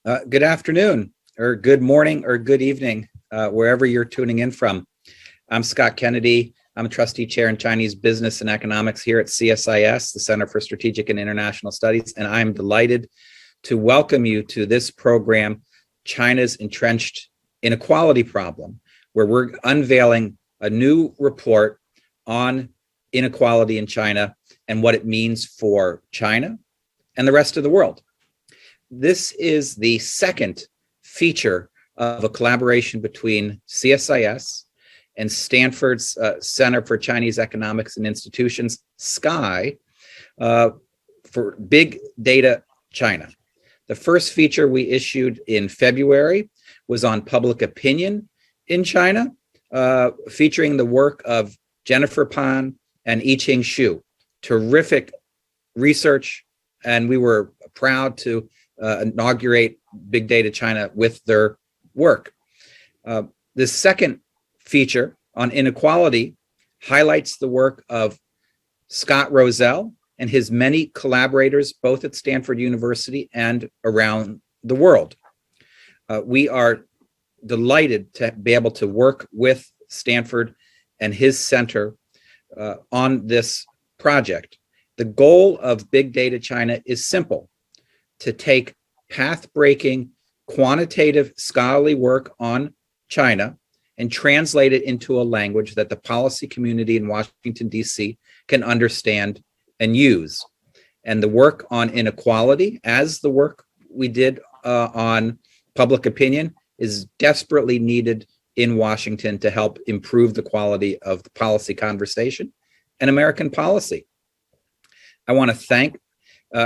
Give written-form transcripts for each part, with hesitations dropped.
Good afternoon, or good morning, or good evening, wherever you're tuning in from. I'm Scott Kennedy. I'm a trustee chair in Chinese business and economics here at CSIS, the Center for Strategic and International Studies, and I'm delighted to welcome you to this program, China's Entrenched Inequality Problem, where we're unveiling a new report on inequality in China and what it means for China and the rest of the world. This is the second feature of a collaboration between CSIS and Stanford's Center for Chinese Economics and Institutions, SCCEI, for Big Data China. The first feature we issued in February was on public opinion in China, featuring the work of Jennifer Pan and Yiqing Xu. Terrific research, and we were proud to inaugurate Big Data China with their work. The second feature on inequality highlights the work of Scott Rozelle and his many collaborators, both at Stanford University and around the world. We are delighted to be able to work with Stanford and his center on this project. The goal of Big Data China is simple: to take path-breaking, quantitative scholarly work on China and translate it into a language that the policy community in Washington, D.C. can understand and use. And the work on inequality, as the work we did on public opinion, is desperately needed in Washington to help improve the quality of the policy conversation and American policy. I want to thank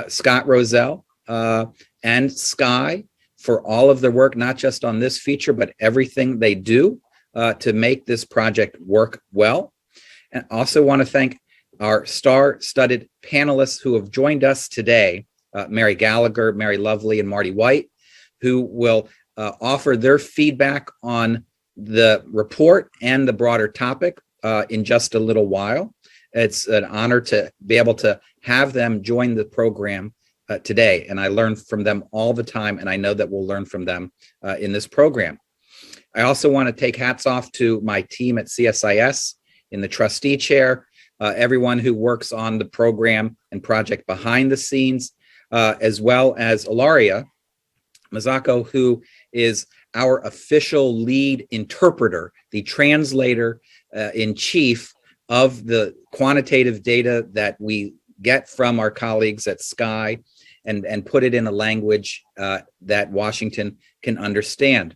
Scott Rozelle and SCCEI for all of their work, not just on this feature, but everything they do to make this project work well. And also want to thank our star-studded panelists who have joined us today, Mary Gallagher, Mary Lovely, and Marty White, who will offer their feedback on the report and the broader topic in just a little while. It's an honor to be able to have them join the program today, and I learn from them all the time, and I know that we'll learn from them in this program. I also want to take hats off to my team at CSIS in the trustee chair, everyone who works on the program and project behind the scenes, as well as Ilaria Mazzocco, who is our official lead interpreter, the translator in chief of the quantitative data that we get from our colleagues at SCCEI and put it in a language that Washington can understand.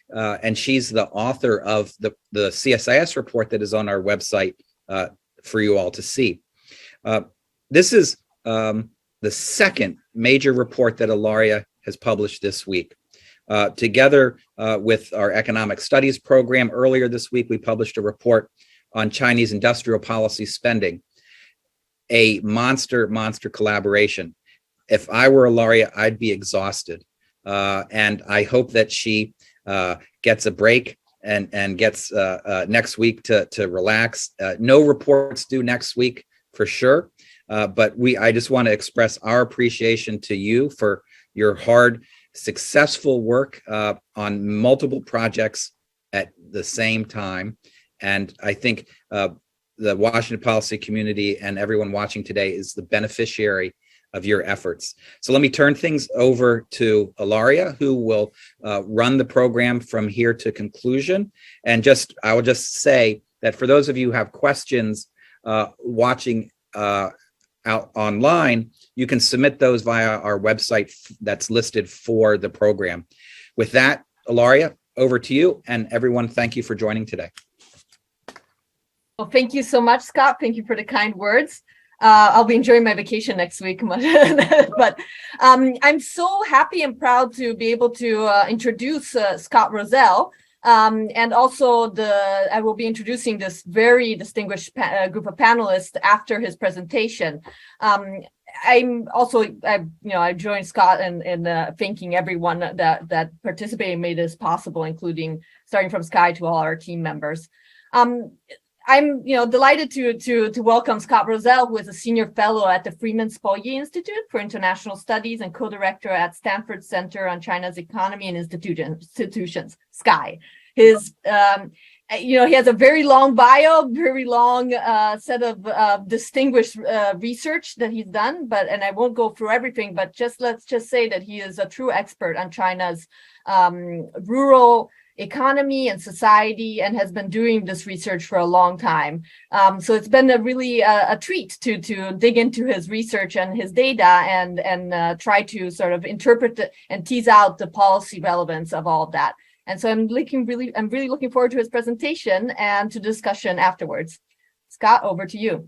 And she's the author of the CSIS report that is on our website for you all to see. This is the second major report that Ilaria has published this week. Together with our economic studies program, earlier this week, we published a report on Chinese industrial policy spending, a monster collaboration. If I were Ilaria, I'd be exhausted. And I hope that she gets a break and gets next week to relax. No reports due next week for sure. But I just want to express our appreciation to you for your hard, successful work on multiple projects at the same time. And I think the Washington policy community and everyone watching today is the beneficiary of your efforts. So let me turn things over to Ilaria, who will run the program from here to conclusion. And I will just say that for those of you who have questions watching out online, you can submit those via our website that's listed for the program. With that, Ilaria, over to you, and everyone, thank you for joining today. Well, thank you so much, Scott. Thank you for the kind words. I'll be enjoying my vacation next week, but I'm so happy and proud to be able to introduce Scott Rozelle, and also I will be introducing this very distinguished group of panelists after his presentation. I joined Scott in thanking everyone that participated and made this possible, including starting from SCCEI to all our team members. I'm delighted to welcome Scott Rozelle, who is a senior fellow at the Freeman Spogli Institute for International Studies and co-director at Stanford Center on China's Economy and Institutions, SCI. His he has a very long bio, very long set of distinguished research that he's done, and I won't go through everything, but let's just say that he is a true expert on China's rural economy and society, and has been doing this research for a long time. So it's been a treat to dig into his research and his data and try to sort of interpret and tease out the policy relevance of all of that. And so I'm really looking forward to his presentation and to discussion afterwards. Scott, over to you.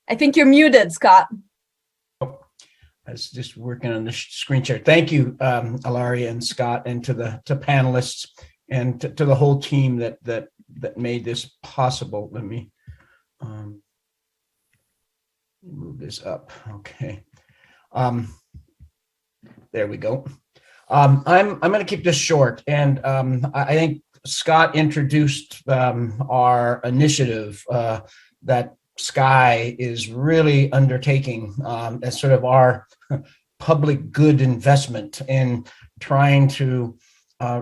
I think you're muted, Scott. I was just working on the screen share. Thank you, Ilaria and Scott, and to panelists and to the whole team that made this possible. Let me move this up. Okay. There we go. I'm going to keep this short, and I think Scott introduced our initiative that SCI is really undertaking as sort of our public good investment in trying to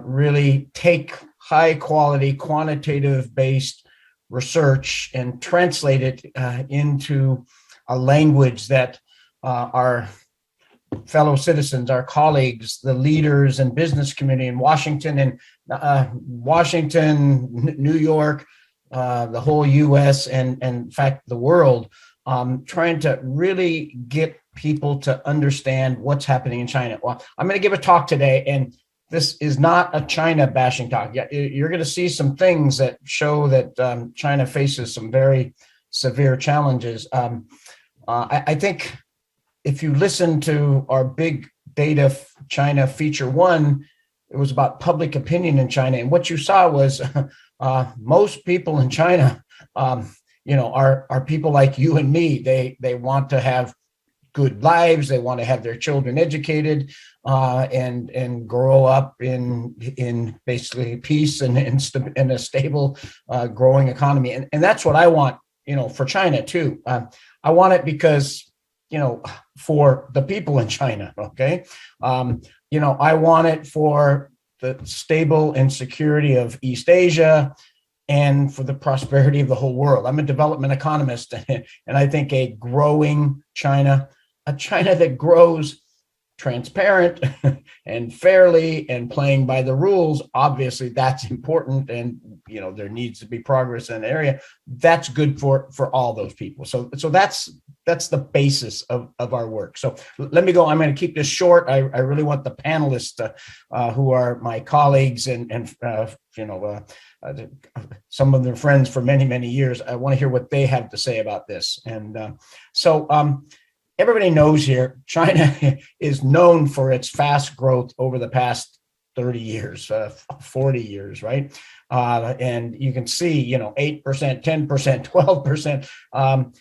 really take high quality quantitative based research and translate it into a language that our fellow citizens, our colleagues, the leaders and business community in Washington New York, the whole US and in fact the world, trying to really get people to understand what's happening in China. Well, I'm going to give a talk today, and this is not a China bashing talk. You're going to see some things that show that China faces some very severe challenges. I think if you listen to our big data China feature one, it was about public opinion in China. And what you saw was most people in China, are people like you and me. They want to have good lives. They want to have their children educated and grow up in basically peace and in a stable, growing economy. And that's what I want, for China too. I want it because, for the people in China. Okay. I want it for the stable and security of East Asia and for the prosperity of the whole world. I'm a development economist, and I think a growing China, a China that grows transparent and fairly and playing by the rules, obviously that's important, and there needs to be progress in the area. That's good for all those people. So that's the basis of our work. So let me go. I'm going to keep this short. I really want the panelists who are my colleagues and some of their friends for many, many years. I want to hear what they have to say about this. And everybody knows here, China is known for its fast growth over the past 30 years, 40 years, right? And you can see, 8%, 10%, 12%,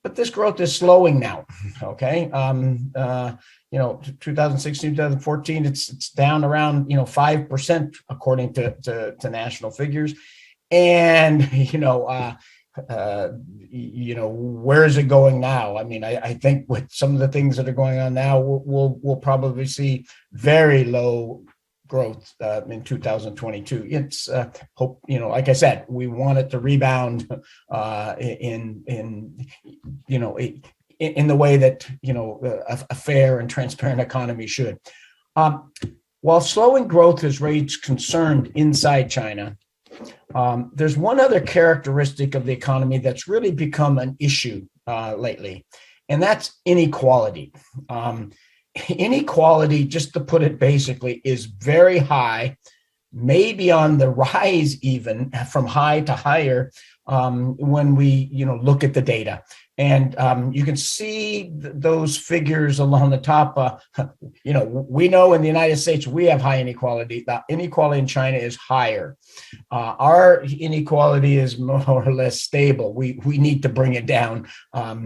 but this growth is slowing now, okay? 2016, 2014, it's down around, 5% according to national figures. And, where is it going now? I mean, I think with some of the things that are going on now, we'll probably see very low growth in 2022. It's hope, like I said, we want it to rebound in the way that a fair and transparent economy should. While slowing growth has raised concern inside China, there's one other characteristic of the economy that's really become an issue lately, and that's inequality. Inequality, just to put it basically, is very high, maybe on the rise even from high to higher when we look at the data. And you can see those figures along the top. We know in the United States, we have high inequality. The inequality in China is higher. Our inequality is more or less stable. We need to bring it down. That's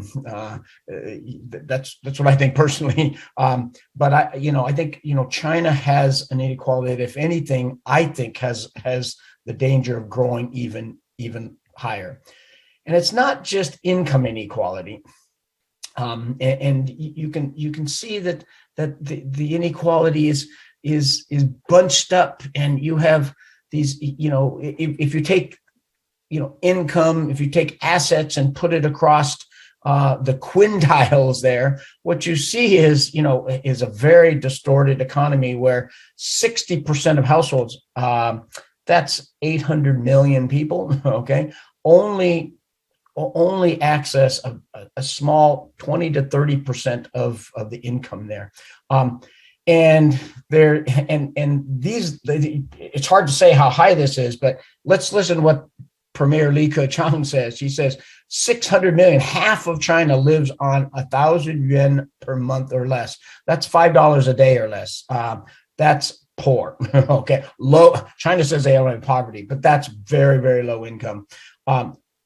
what I think personally. But I think China has an inequality that, if anything, I think has the danger of growing even higher. And it's not just income inequality. And you can see that the inequality is bunched up, and you have these, if you take, income, if you take assets and put it across the quintiles there, what you see is a very distorted economy where 60% of households, that's 800 million people, okay, only access a small 20 to 30% of the income there. And these, it's hard to say how high this is, but let's listen to what Premier Li Keqiang says. She says 600 million, half of China lives on 1,000 yuan per month or less. That's $5 a day or less. That's poor. Okay, low. China says they are in poverty, but that's very, very low income.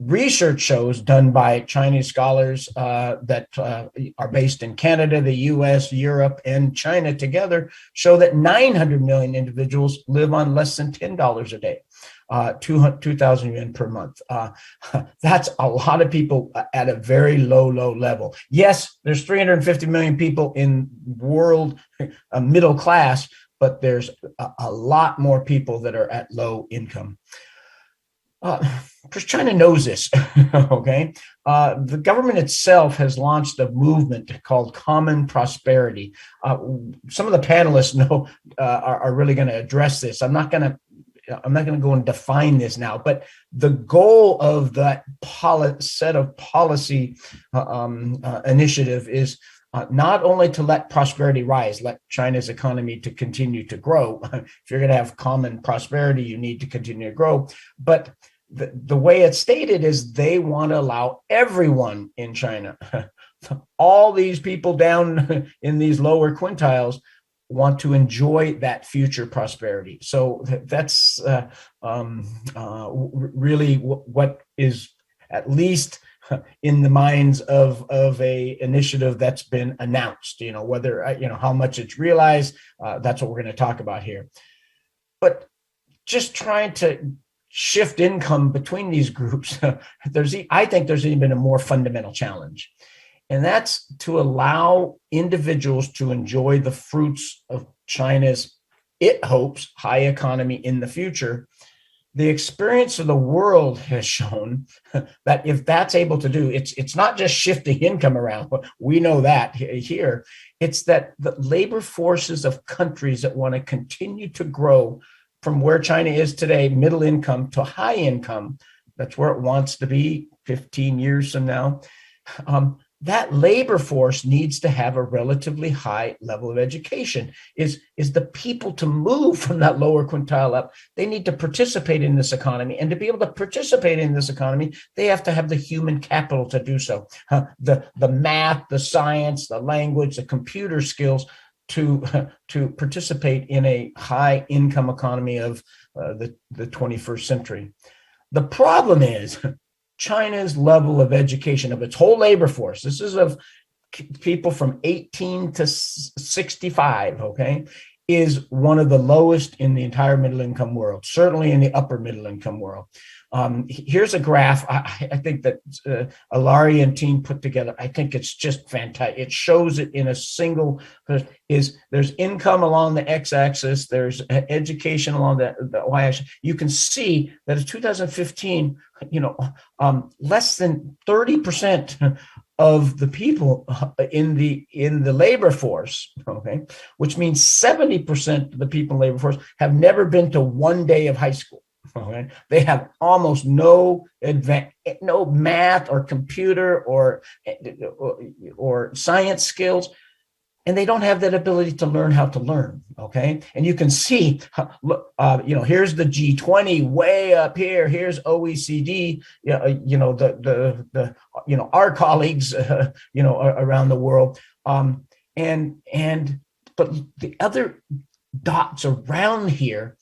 Research shows done by Chinese scholars that are based in Canada, the US, Europe, and China together show that 900 million individuals live on less than $10 a day, 2,000 yuan per month. That's a lot of people at a very low level. Yes, there's 350 million people in world middle class, but there's a lot more people that are at low income. Because China knows this, okay? The government itself has launched a movement called Common Prosperity. Some of the panelists are really going to address this. I'm not going to go and define this now, but the goal of that set of policy initiative is not only to let prosperity rise, let China's economy to continue to grow. If you're going to have common prosperity, you need to continue to grow. But the way it's stated is they want to allow everyone in China, all these people down in these lower quintiles, want to enjoy that future prosperity. So that's really what is at least in the minds of a initiative that's been announced. Whether how much it's realized, that's what we're going to talk about here. But just trying to shift income between these groups, I think there's even a more fundamental challenge. And that's to allow individuals to enjoy the fruits of China's, it hopes, high economy in the future. The experience of the world has shown that if that's able to do, it's not just shifting income around. We know that here. It's that the labor forces of countries that want to continue to grow from where China is today, middle income to high income, that's where it wants to be 15 years from now. That labor force needs to have a relatively high level of education. Is the people to move from that lower quintile up, they need to participate in this economy. And to be able to participate in this economy, they have to have the human capital to do so. The math, the science, the language, the computer skills to participate in a high income economy of the 21st century. The problem is China's level of education of its whole labor force, this is of people from 18 to 65, okay, is one of the lowest in the entire middle income world, certainly in the upper middle income world. Here's a graph I think that Ilaria and team put together. I think it's just fantastic. It shows it in a single, there's income along the x-axis, there's education along the y-axis. You can see that in 2015, less than 30% of the people in the labor force, okay, which means 70% of the people in the labor force have never been to one day of high school. Okay, they have almost no math or computer or science skills. and they don't have that ability to learn how to learn. Okay, and you can see, here's the G20 way up here. Here's OECD. Our colleagues, around the world. But the other dots around here,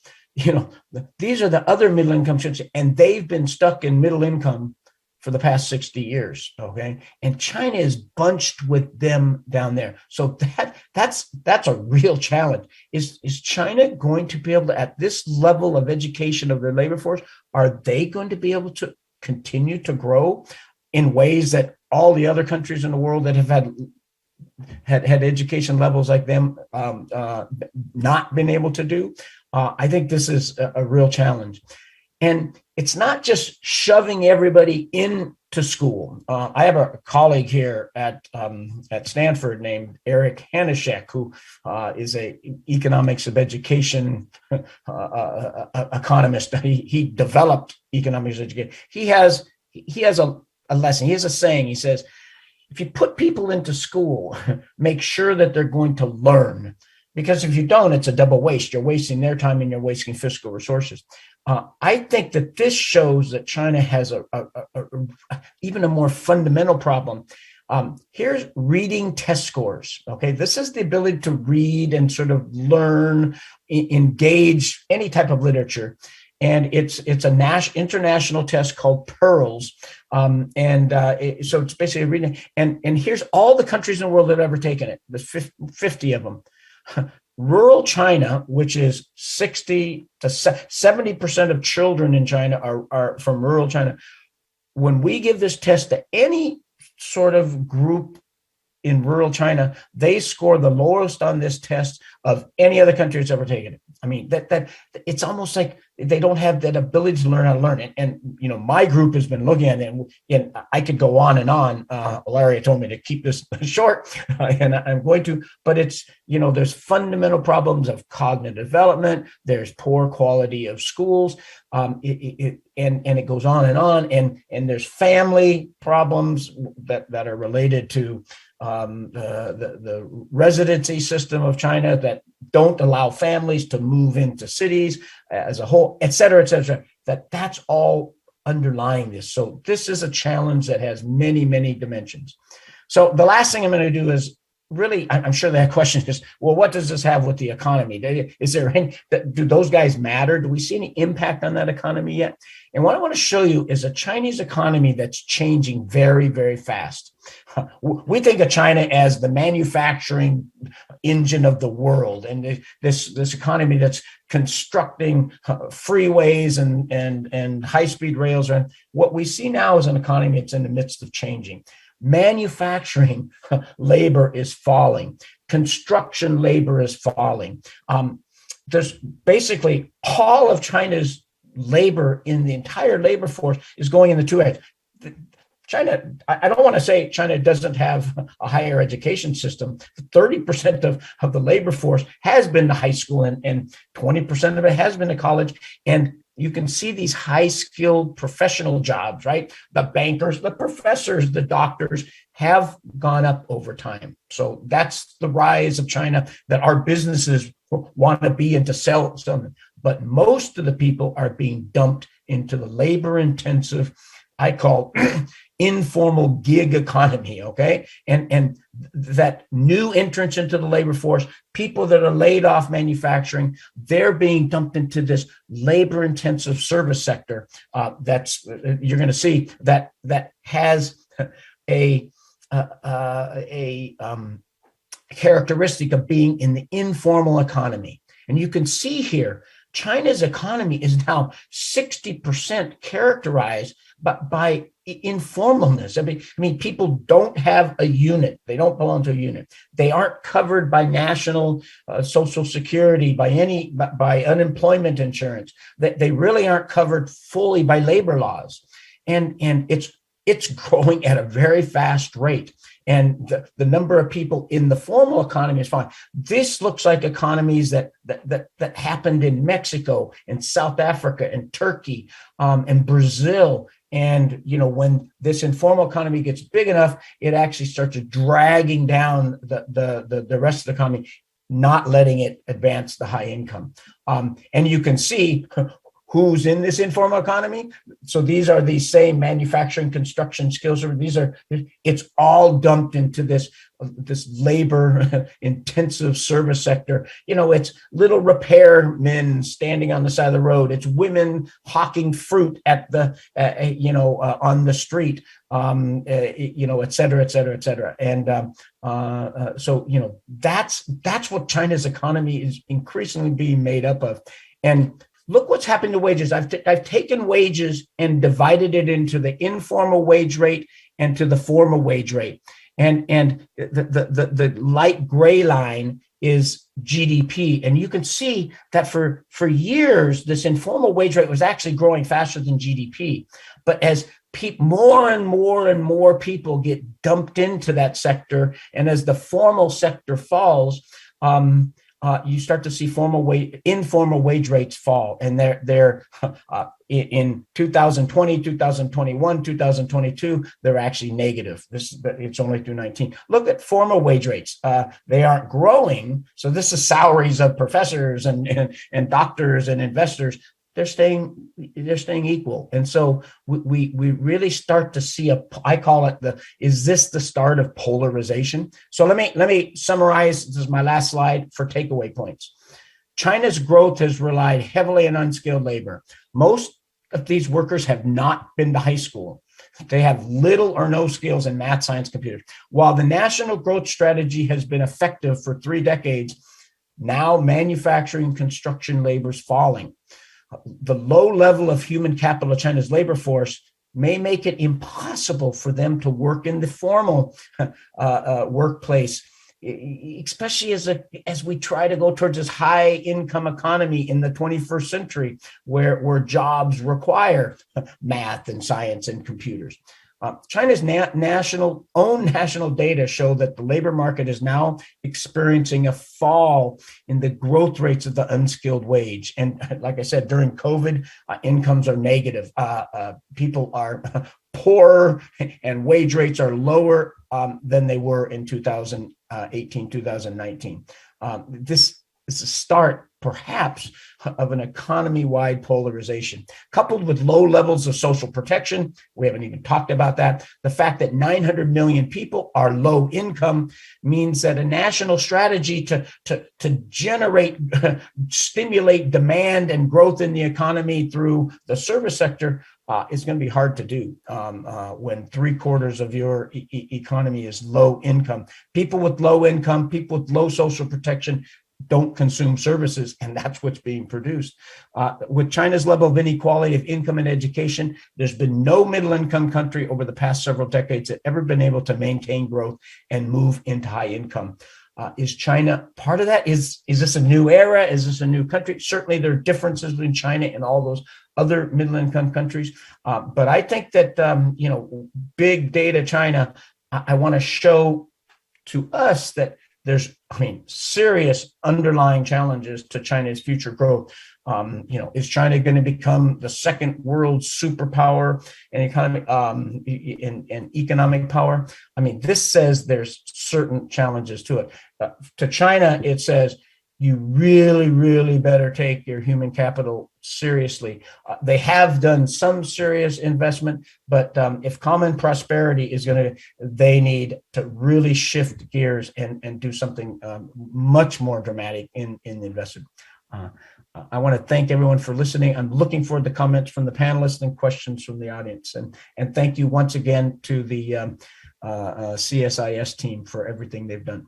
these are the other middle income countries, and they've been stuck in middle income for the past 60 years, okay? And China is bunched with them down there. So that's a real challenge. Is China going to be able to, at this level of education of their labor force, are they going to be able to continue to grow in ways that all the other countries in the world that have had education levels like them not been able to do? I think this is a real challenge. And it's not just shoving everybody into school. I have a colleague here at Stanford named Eric Hanishek, who is a economics of education economist. He developed economics of education. He has a lesson. He has a saying. He says, if you put people into school, make sure that they're going to learn. Because if you don't, it's a double waste. You're wasting their time and you're wasting fiscal resources. I think that this shows that China has even a more fundamental problem. Here's reading test scores. Okay, this is the ability to read and sort of learn, engage any type of literature. And it's a international test called Pearls. So it's basically reading. And here's all the countries in the world that have ever taken it. There's 50 of them. Rural China, which is 60 to 70% of children in China are from rural China. When we give this test to any sort of group in rural China, they score the lowest on this test of any other country that's ever taken it. I mean, that it's almost like they don't have that ability to learn how to learn it. And my group has been looking at it, and I could go on and on. Ilaria told me to keep this short, and I'm going to. But it's there's fundamental problems of cognitive development. There's poor quality of schools, and it goes on, and there's family problems that are related to the residency system of China that don't allow families to move into cities as a whole, et cetera, that's all underlying this. So this is a challenge that has many, many dimensions. So the last thing I'm going to do is really, I'm sure that question is, well, what does this have with the economy? Do those guys matter? Do we see any impact on that economy yet? And what I want to show you is a Chinese economy that's changing very, very fast. We think of China as the manufacturing engine of the world, and this economy that's constructing freeways and high-speed rails. And what we see now is an economy that's in the midst of changing. Manufacturing labor is falling. Construction labor is falling. There's basically all of China's labor in the entire labor force is going in the two areas. China, I don't want to say China doesn't have a higher education system. 30% of the labor force has been to high school, and 20% of it has been to college. And you can see these high-skilled professional jobs, right? The bankers, the professors, the doctors have gone up over time. So that's the rise of China that our businesses want to be and to sell something. But most of the people are being dumped into the labor-intensive, I call informal gig economy, okay? And that new entrance into the labor force, people that are laid off manufacturing, they're being dumped into this labor-intensive service sector. That's you're going to see that has a characteristic of being in the informal economy. And you can see here, China's economy is now 60% characterized by informalness. I mean, people don't have a unit. They don't belong to a unit. They aren't covered by national social security, by unemployment insurance. They really aren't covered fully by labor laws. And it's it's growing at a very fast rate. And the number of people in the formal economy is fine. This looks like economies that happened in Mexico and South Africa and Turkey and Brazil. And, when this informal economy gets big enough, it actually starts dragging down the rest of the economy, not letting it advance the high income. And you can see who's in this informal economy. So these are the same manufacturing, construction skills. It's all dumped into this labor intensive service sector. It's little repairmen standing on the side of the road. It's women hawking fruit at the, on the street, et cetera, et cetera, et cetera. And so, that's what China's economy is increasingly being made up of. And look what's happened to wages. I've taken wages and divided it into the informal wage rate and to the formal wage rate. And the light gray line is GDP. And you can see that for years, this informal wage rate was actually growing faster than GDP. But as more and more people get dumped into that sector, and as the formal sector falls, you start to see informal wage rates fall, and they're in 2020, 2021, 2022, they're actually negative. It's only through 19. Look at formal wage rates; they aren't growing. So this is salaries of professors and doctors and investors. They're staying equal, and so we really start to see I call it is this the start of polarization? So let me summarize. This is my last slide for takeaway points. China's growth has relied heavily on unskilled labor. Most of these workers have not been to high school. They have little or no skills in math, science, computers. While the national growth strategy has been effective for 3 decades, now manufacturing construction labor is falling. The low level of human capital of China's labor force may make it impossible for them to work in the formal workplace, especially as we try to go towards this high income economy in the 21st century, where jobs require math and science and computers. China's national data show that the labor market is now experiencing a fall in the growth rates of the unskilled wage. And like I said, during COVID, incomes are negative. People are poorer and wage rates are lower than they were in 2018, 2019. This is a start, perhaps, of an economy-wide polarization, coupled with low levels of social protection. We haven't even talked about that. The fact that 900 million people are low income means that a national strategy to stimulate demand and growth in the economy through the service sector is going to be hard to do when 3/4 of your economy is low income. People with low income, people with low social protection don't consume services, and that's what's being produced. With China's level of inequality of income and education, there's been no middle-income country over the past several decades that ever been able to maintain growth and move into high income. Is China part of that? Is this a new era? Is this a new country? Certainly there are differences between China and all those other middle-income countries. But I think that, big data China, I want to show to us that there's, serious underlying challenges to China's future growth. Is China going to become the second world superpower and economic power? This says there's certain challenges to it. To China, it says you really, really better take your human capital seriously. They have done some serious investment, but if common prosperity is they need to really shift gears and do something much more dramatic in the investment. I want to thank everyone for listening. I'm looking forward to comments from the panelists and questions from the audience. And thank you once again to the CSIS team for everything they've done.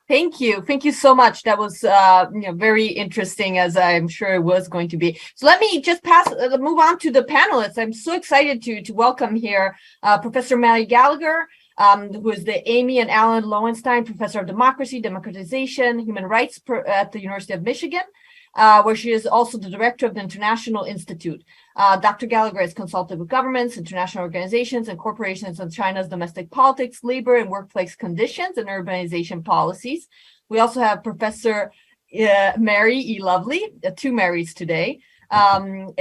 Thank you. Thank you so much. That was very interesting, as I'm sure it was going to be. So let me just move on to the panelists. I'm so excited to welcome here Professor Mary Gallagher, who is the Amy and Alan Lowenstein Professor of Democracy, Democratization, Human Rights at the University of Michigan, where she is also the director of the International Institute. Dr. Gallagher has consulted with governments, international organizations, and corporations on China's domestic politics, labor and workplace conditions, and urbanization policies. We also have Professor Mary E. Lovely, two Marys today, who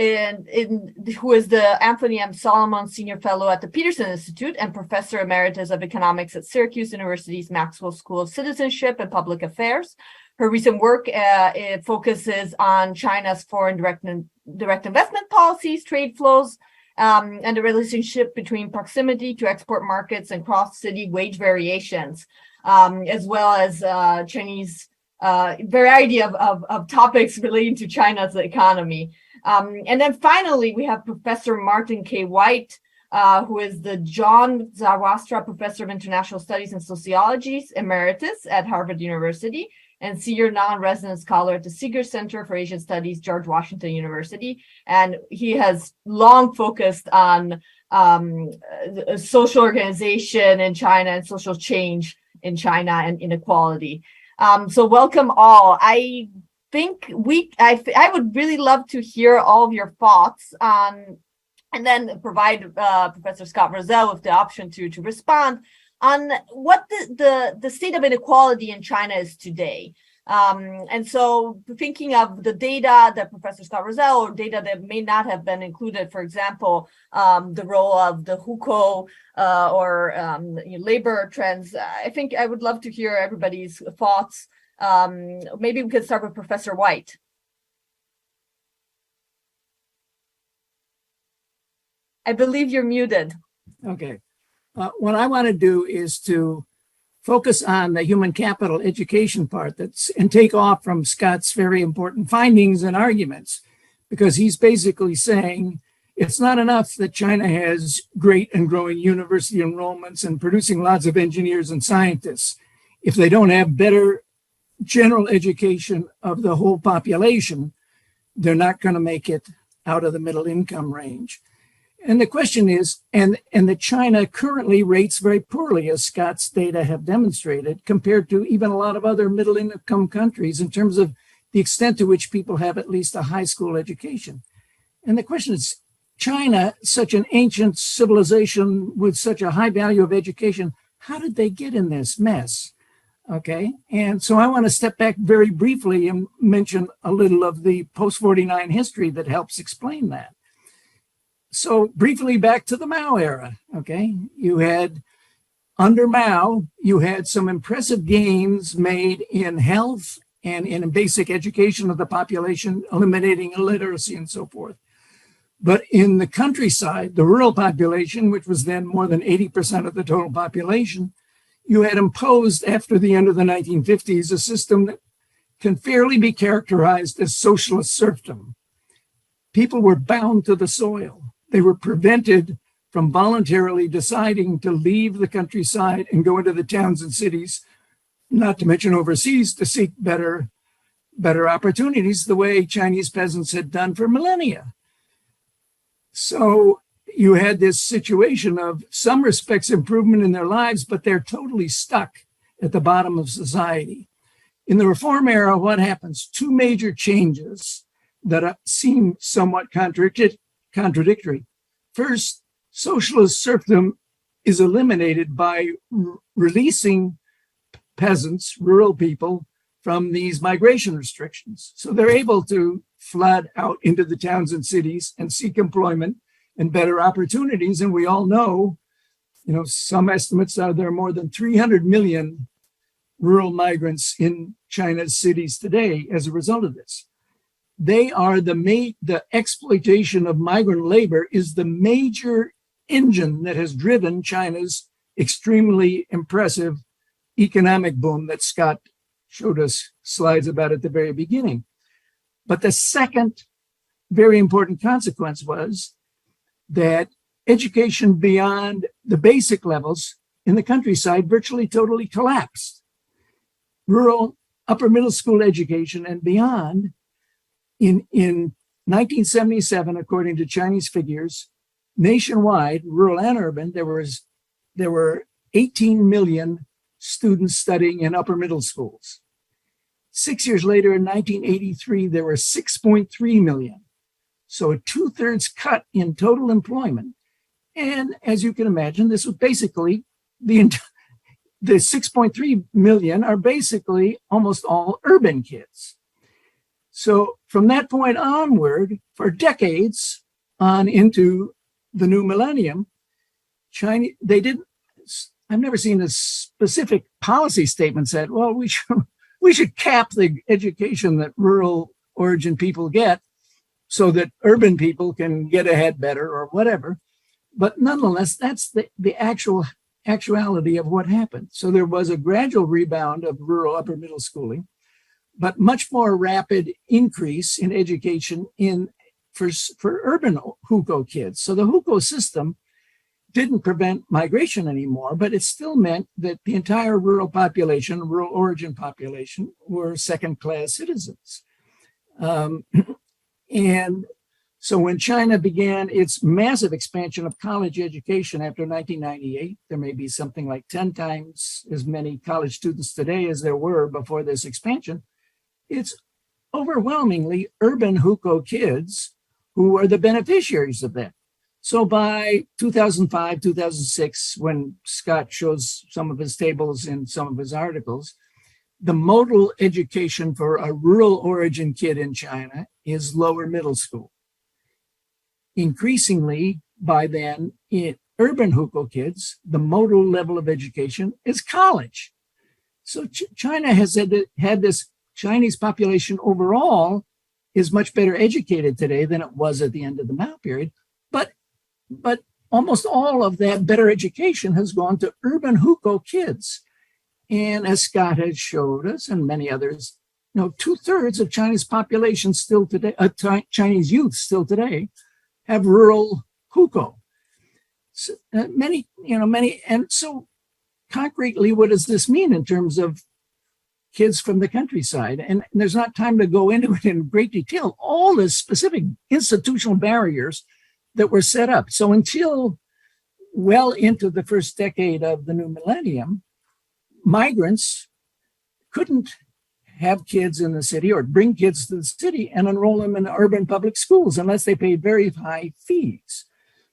is the Anthony M. Solomon Senior Fellow at the Peterson Institute and Professor Emeritus of Economics at Syracuse University's Maxwell School of Citizenship and Public Affairs. Her recent work it focuses on China's foreign direct investment policies, trade flows, and the relationship between proximity to export markets and cross-city wage variations, as well as Chinese variety of topics relating to China's economy. And then finally, we have Professor Martin K. White, who is the John Zawastra Professor of International Studies and Sociology, Emeritus at Harvard University, and Senior Non-Resident Scholar at the Stanford Center for Asian Studies, George Washington University. And he has long focused on social organization in China and social change in China and inequality. So welcome all. I think I would really love to hear all of your thoughts on, and then provide Professor Scott Rozelle with the option to respond on what the state of inequality in China is today. And so thinking of the data that Professor Scott Rozelle, or data that may not have been included, for example, the role of the hukou or labor trends, I think I would love to hear everybody's thoughts. Maybe we could start with Professor White. I believe you're muted. Okay. What I want to do is to focus on the human capital education part and take off from Scott's very important findings and arguments, because he's basically saying it's not enough that China has great and growing university enrollments and producing lots of engineers and scientists. If they don't have better general education of the whole population, they're not going to make it out of the middle income range. And the question is, and that China currently rates very poorly, as Scott's data have demonstrated, compared to even a lot of other middle income countries in terms of the extent to which people have at least a high school education. And the question is, China, such an ancient civilization with such a high value of education, how did they get in this mess? Okay, and so I want to step back very briefly and mention a little of the post-49 history that helps explain that. So briefly back to the Mao era, okay? You had, under Mao, you had some impressive gains made in health and in basic education of the population, eliminating illiteracy and so forth. But in the countryside, the rural population, which was then more than 80% of the total population, you had imposed, after the end of the 1950s, a system that can fairly be characterized as socialist serfdom. People were bound to the soil. They were prevented from voluntarily deciding to leave the countryside and go into the towns and cities, not to mention overseas, to seek better opportunities, the way Chinese peasants had done for millennia. So you had this situation of some respects improvement in their lives, but they're totally stuck at the bottom of society. In the reform era, what happens? Two major changes that seem somewhat contradictory. First, socialist serfdom is eliminated by releasing peasants, rural people, from these migration restrictions. So they're able to flood out into the towns and cities and seek employment and better opportunities. And we all know, some estimates are there are more than 300 million rural migrants in China's cities today as a result of this. They are the exploitation of migrant labor is the major engine that has driven China's extremely impressive economic boom that Scott showed us slides about at the very beginning. But the second very important consequence was that education beyond the basic levels in the countryside virtually totally collapsed. Rural upper middle school education and beyond, in 1977, according to Chinese figures, nationwide, rural and urban, there were 18 million students studying in upper middle schools. 6 years later, in 1983, there were 6.3 million. So a 2/3 cut in total employment. And as you can imagine, this was basically the 6.3 million are basically almost all urban kids. So from that point onward, for decades on into the new millennium, I've never seen a specific policy statement said, well, we should cap the education that rural origin people get so that urban people can get ahead better or whatever. But nonetheless, that's the actuality of what happened. So there was a gradual rebound of rural upper middle schooling, but much more rapid increase in education for urban hukou kids. So the hukou system didn't prevent migration anymore, but it still meant that the entire rural origin population, were second-class citizens. And so when China began its massive expansion of college education after 1998, there may be something like 10 times as many college students today as there were before this expansion. It's overwhelmingly urban hukou kids who are the beneficiaries of that. So by 2005, 2006, when Scott shows some of his tables in some of his articles, the modal education for a rural origin kid in China is lower middle school. Increasingly, by then, in urban hukou kids, the modal level of education is college. So China has had this Chinese population overall is much better educated today than it was at the end of the Mao period. But almost all of that better education has gone to urban hukou kids. And as Scott has showed us and many others, 2/3 of Chinese population still today, Chinese youth still today, have rural hukou. So, many. And so concretely, what does this mean in terms of kids from the countryside? And there's not time to go into it in great detail, all the specific institutional barriers that were set up. So until well into the first decade of the new millennium, migrants couldn't have kids in the city or bring kids to the city and enroll them in urban public schools unless they paid very high fees.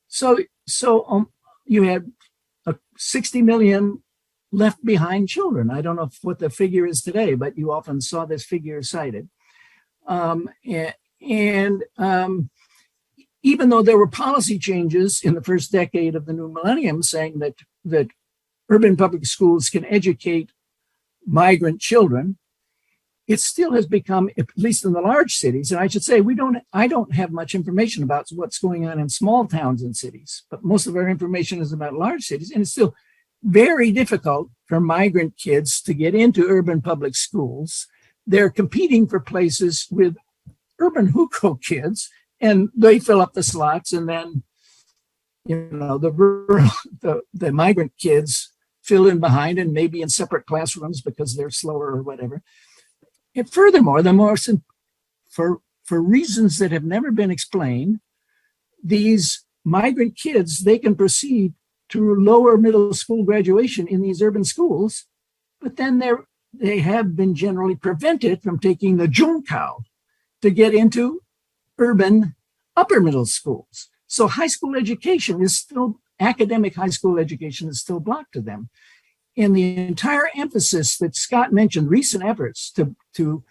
So you had 60 million left behind children. I don't know what the figure is today, but you often saw this figure cited. Even though there were policy changes in the first decade of the new millennium saying that urban public schools can educate migrant children, it still has become, at least in the large cities, and I should say I don't have much information about what's going on in small towns and cities, but most of our information is about large cities, and it's still very difficult for migrant kids to get into urban public schools. They're competing for places with urban hukou kids, and they fill up the slots, and then the migrant kids fill in behind and maybe in separate classrooms because they're slower or whatever. And furthermore, for reasons that have never been explained, these migrant kids, they can proceed to lower middle school graduation in these urban schools, but then they have been generally prevented from taking the zhongkao to get into urban upper middle schools. So academic high school education is still blocked to them. And the entire emphasis that Scott mentioned, recent efforts to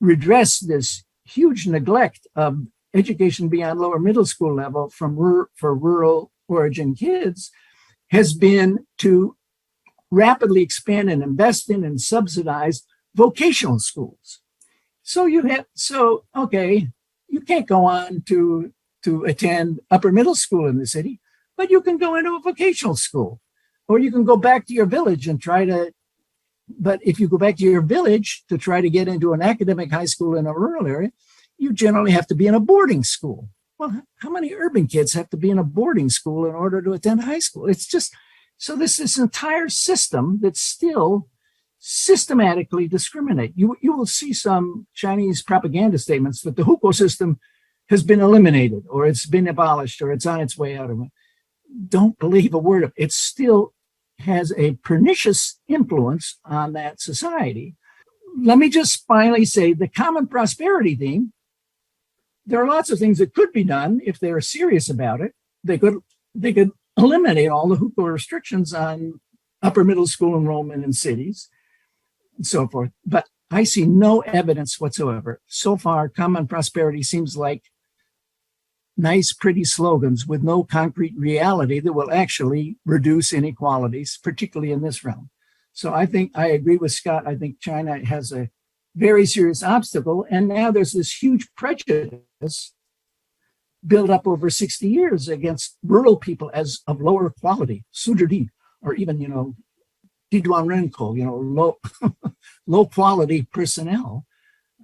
redress this huge neglect of education beyond lower middle school level for rural origin kids, has been to rapidly expand and invest in and subsidize vocational schools. So you can't go on to attend upper middle school in the city, but you can go into a vocational school, or you can go back to your village and but if you go back to your village to try to get into an academic high school in a rural area, you generally have to be in a boarding school. Well, how many urban kids have to be in a boarding school in order to attend high school? It's just, so this entire system that still systematically discriminate. You will see some Chinese propaganda statements that the hukou system has been eliminated, or it's been abolished, or it's on its way out of it. Don't believe a word of it. It still has a pernicious influence on that society. Let me just finally say the common prosperity theme there are lots of things that could be done if they were serious about it. They could eliminate all the hoopla restrictions on upper middle school enrollment in cities and so forth. But I see no evidence whatsoever. So far, common prosperity seems like nice, pretty slogans with no concrete reality that will actually reduce inequalities, particularly in this realm. So I think I agree with Scott. I think China has a very serious obstacle. And now there's this huge prejudice built up over 60 years against rural people as of lower quality, suzhi, or even, low, low quality personnel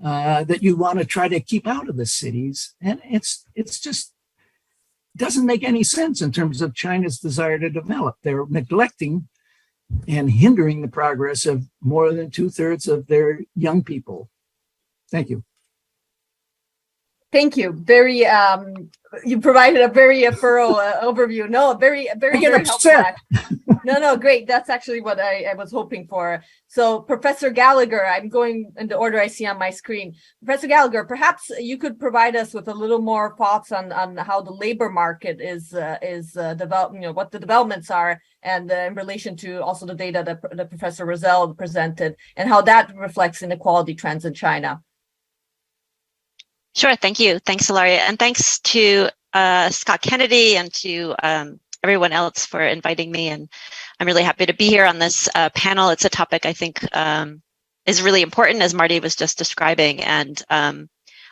that you want to try to keep out of the cities. And it's just doesn't make any sense in terms of China's desire to develop. They're neglecting and hindering the progress of more than 2/3 of their young people. Thank you. Thank you. Very, you provided a very thorough overview. No, very helpful. No, great. That's actually what I was hoping for. So, Professor Gallagher, I'm going in the order I see on my screen. Professor Gallagher, perhaps you could provide us with a little more thoughts on how the labor market is developed. What the developments are, and in relation to also the data that Professor Rozelle presented, and how that reflects inequality trends in China. Sure, thank you. Thanks, Ilaria. And thanks to Scott Kennedy and to everyone else for inviting me. And I'm really happy to be here on this panel. It's a topic I think is really important, as Marty was just describing, and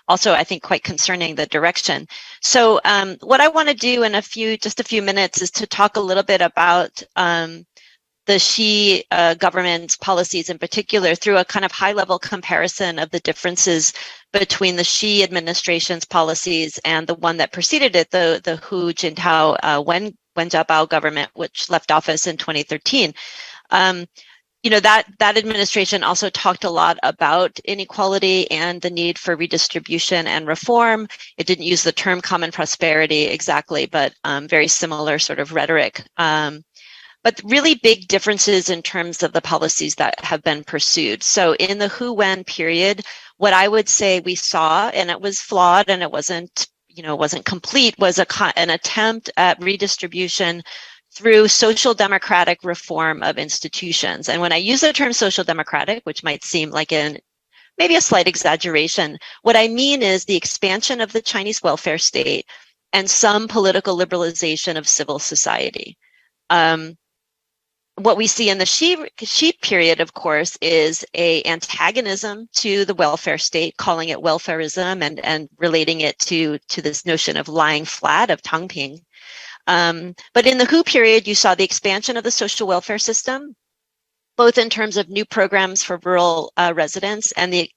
also I think quite concerning, the direction. So what I want to do in just a few minutes is to talk a little bit about the Xi government's policies in particular through a kind of high-level comparison of the differences between the Xi administration's policies and the one that preceded it, the Hu Jintao Wen Jiabao government, which left office in 2013. That administration also talked a lot about inequality and the need for redistribution and reform. It didn't use the term common prosperity exactly, but very similar sort of rhetoric. But really big differences in terms of the policies that have been pursued. So in the Hu-Wen period, what I would say we saw, and it was flawed and it wasn't complete, was an attempt at redistribution through social democratic reform of institutions. And when I use the term social democratic, which might seem like maybe a slight exaggeration, what I mean is the expansion of the Chinese welfare state and some political liberalization of civil society. What we see in the Xi period, of course, is a antagonism to the welfare state, calling it welfarism and relating it to this notion of lying flat, of Tangping. But in the Hu period, you saw the expansion of the social welfare system, both in terms of new programs for rural residents and the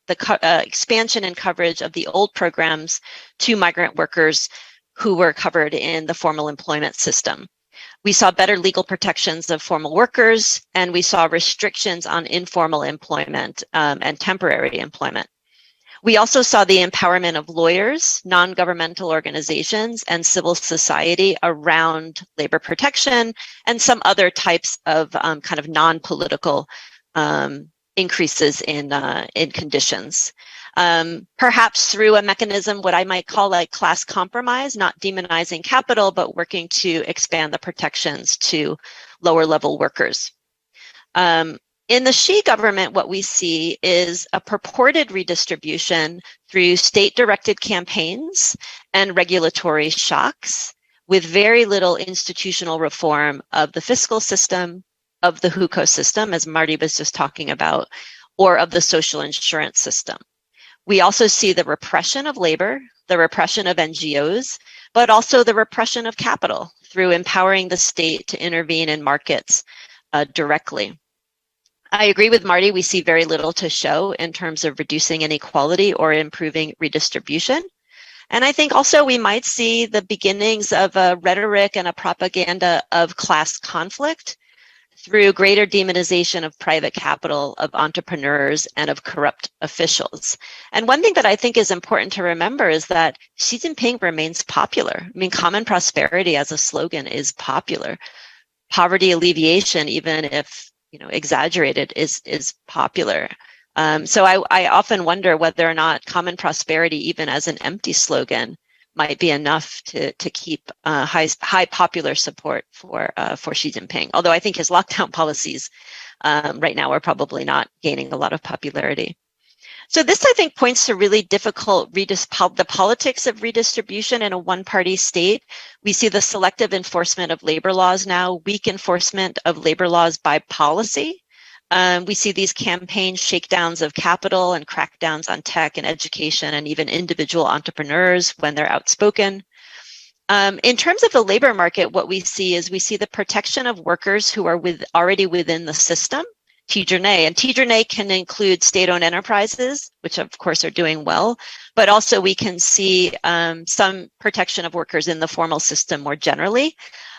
expansion and coverage of the old programs to migrant workers who were covered in the formal employment system. We saw better legal protections of formal workers, and we saw restrictions on informal employment and temporary employment. We also saw the empowerment of lawyers, non-governmental organizations, and civil society around labor protection and some other types of kind of non-political increases in conditions. Perhaps through a mechanism, what I might call like class compromise, not demonizing capital, but working to expand the protections to lower level workers. In the Xi government, what we see is a purported redistribution through state-directed campaigns and regulatory shocks, with very little institutional reform of the fiscal system, of the hukou system, as Marty was just talking about, or of the social insurance system. We also see the repression of labor, the repression of NGOs, but also the repression of capital through empowering the state to intervene in markets directly. I agree with Marty, we see very little to show in terms of reducing inequality or improving redistribution. And I think also we might see the beginnings of a rhetoric and a propaganda of class conflict through greater demonization of private capital, of entrepreneurs, and of corrupt officials. And one thing that I think is important to remember is that Xi Jinping remains popular. I mean, common prosperity as a slogan is popular. Poverty alleviation, even if exaggerated, is popular. So I often wonder whether or not common prosperity, even as an empty slogan, might be enough to keep high popular support for Xi Jinping. Although I think his lockdown policies right now are probably not gaining a lot of popularity. So this, I think, points to really difficult the politics of redistribution in a one-party state. We see the selective enforcement of labor laws now, weak enforcement of labor laws by policy. We see these campaign shakedowns of capital and crackdowns on tech and education and even individual entrepreneurs when they're outspoken. In terms of the labor market, what we see is the protection of workers who are already within the system, TJRNA. And TJRNA can include state-owned enterprises, which of course are doing well, but also we can see some protection of workers in the formal system more generally.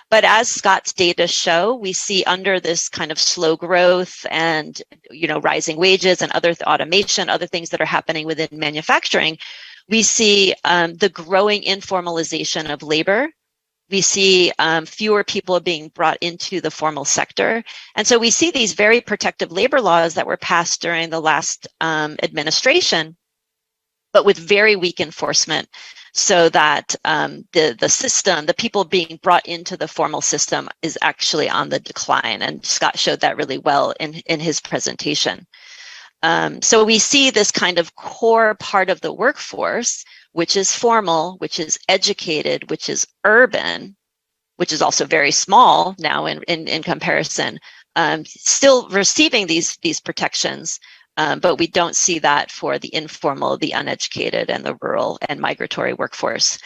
But as Scott's data show, we see under this kind of slow growth and rising wages and other automation, other things that are happening within manufacturing, we see the growing informalization of labor. We see fewer people being brought into the formal sector. And so we see these very protective labor laws that were passed during the last administration, but with very weak enforcement, so that the system, the people being brought into the formal system is actually on the decline. And Scott showed that really well in his presentation. So we see this kind of core part of the workforce, which is formal, which is educated, which is urban, which is also very small now in comparison, still receiving these protections. But we don't see that for the informal, the uneducated, and the rural and migratory workforce.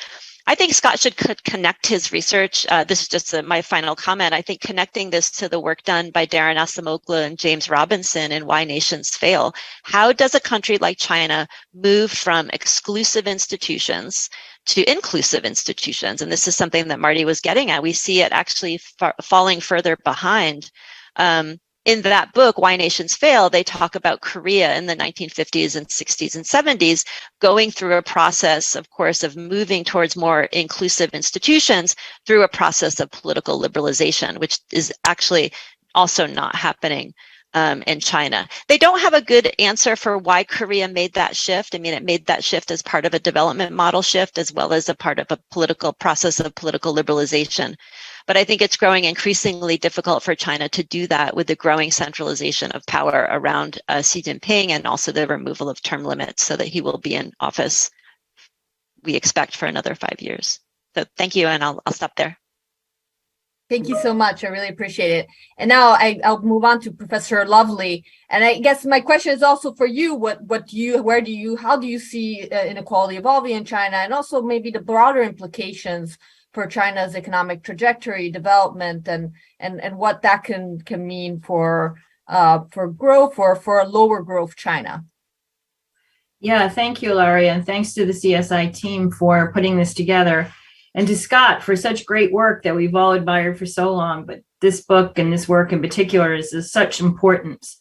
I think Scott should connect his research. This is just my final comment. I think connecting this to the work done by Darren Acemoglu and James Robinson in Why Nations Fail. How does a country like China move from exclusive institutions to inclusive institutions? And this is something that Marty was getting at. We see it actually falling further behind. In that book, Why Nations Fail, they talk about Korea in the 1950s and 60s and 70s, going through a process, of course, of moving towards more inclusive institutions through a process of political liberalization, which is actually also not happening in China. They don't have a good answer for why Korea made that shift. I mean, it made that shift as part of a development model shift, as well as a part of a political process of political liberalization. But I think it's growing increasingly difficult for China to do that with the growing centralization of power around Xi Jinping, and also the removal of term limits so that he will be in office, we expect, for another 5 years. So thank you, and I'll stop there. Thank you so much. I really appreciate it. And now I'll move on to Professor Lovely. And I guess my question is also for you. How do you see inequality evolving in China, and also maybe the broader implications for China's economic trajectory, development, and what that can mean for growth, or for a lower growth China? Yeah, thank you, Ilaria, and thanks to the CSI team for putting this together, and to Scott for such great work that we've all admired for so long. But this book and this work in particular is of such importance.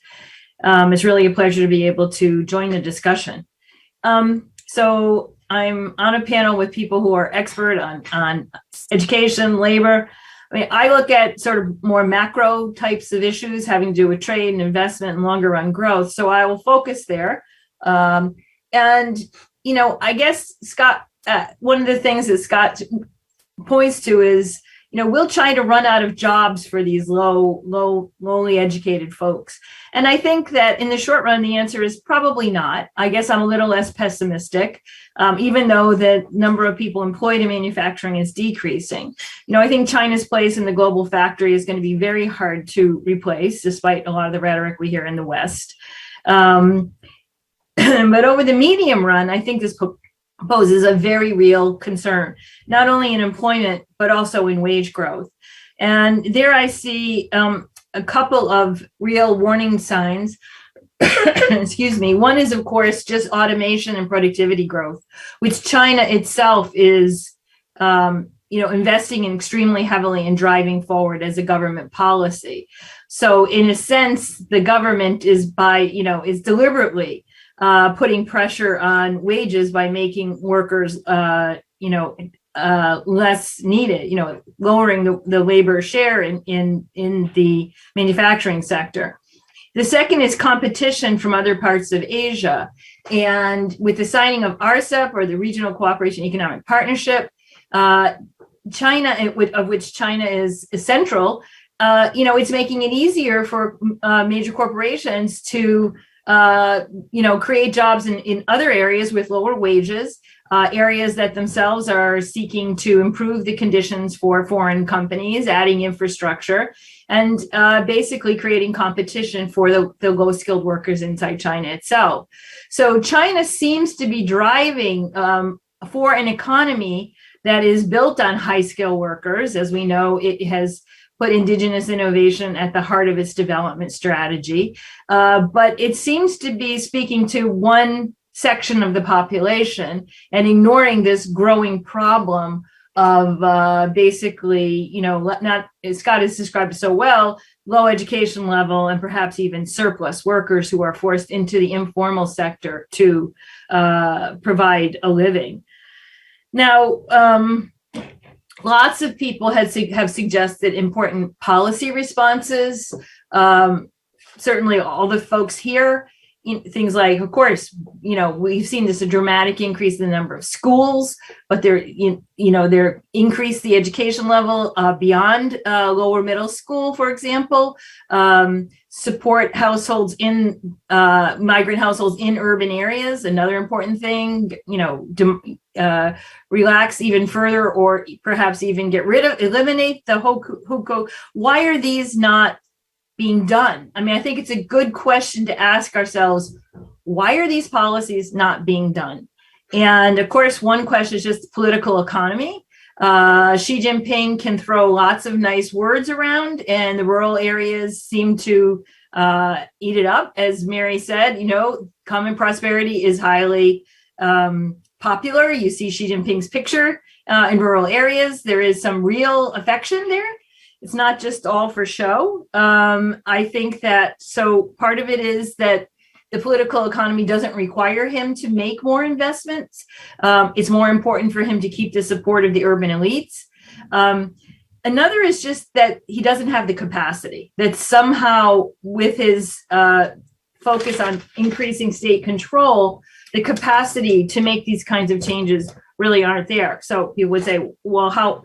It's really a pleasure to be able to join the discussion. So I'm on a panel with people who are expert on education, labor. I mean, I look at sort of more macro types of issues having to do with trade and investment and longer run growth. So I will focus there. And, I guess, Scott, one of the things that Scott points to is, will China run out of jobs for these lowly educated folks? And I think that in the short run, the answer is probably not. I guess I'm a little less pessimistic, even though the number of people employed in manufacturing is decreasing. I think China's place in the global factory is going to be very hard to replace, despite a lot of the rhetoric we hear in the West. But over the medium run, I think this poses a very real concern, not only in employment, but also in wage growth. And there I see a couple of real warning signs. Excuse me. One is, of course, just automation and productivity growth, which China itself is, investing in extremely heavily and driving forward as a government policy. So in a sense, the government is deliberately putting pressure on wages by making workers, less needed, lowering the labor share in the manufacturing sector. The second is competition from other parts of Asia. And with the signing of RCEP, or the Regional Cooperation Economic Partnership, China, of which China is central, it's making it easier for major corporations to, create jobs in other areas with lower wages, areas that themselves are seeking to improve the conditions for foreign companies, adding infrastructure, and basically creating competition for the low-skilled workers inside China itself. So China seems to be driving for an economy that is built on high-skilled workers. As we know, it has put indigenous innovation at the heart of its development strategy. But it seems to be speaking to one section of the population and ignoring this growing problem of basically, not, as Scott has described so well, low education level and perhaps even surplus workers who are forced into the informal sector to provide a living. Now, lots of people have suggested important policy responses. Certainly all the folks here, things like, of course, we've seen a dramatic increase in the number of schools, but they're increase the education level beyond lower middle school, for example. Support households in migrant households in urban areas, another important thing. Relax even further, or perhaps even eliminate the hukou. Why are these not being done? I mean, I think it's a good question to ask ourselves, why are these policies not being done? And of course, one question is just political economy. Xi Jinping can throw lots of nice words around, and the rural areas seem to eat it up. As Mary said, common prosperity is highly popular. You see Xi Jinping's picture in rural areas. There is some real affection there. It's not just all for show. I think that, so part of it is that the political economy doesn't require him to make more investments. It's more important for him to keep the support of the urban elites. Another is just that he doesn't have the capacity, that somehow with his focus on increasing state control, the capacity to make these kinds of changes really aren't there. So you would say, well, how,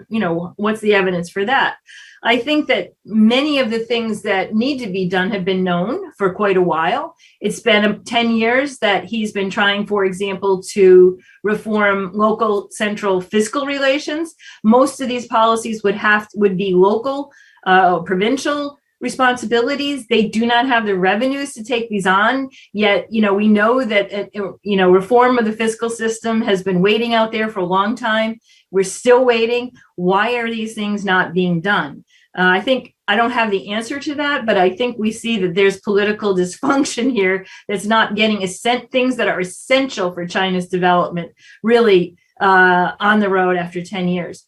what's the evidence for that? I think that many of the things that need to be done have been known for quite a while. It's been 10 years that he's been trying, for example, to reform local central fiscal relations. Most of these policies would be local, provincial responsibilities. They do not have the revenues to take these on. Yet, we know that, reform of the fiscal system has been waiting out there for a long time. We're still waiting. Why are these things not being done? I think I don't have the answer to that, but I think we see that there's political dysfunction here that's not getting things that are essential for China's development really on the road after 10 years.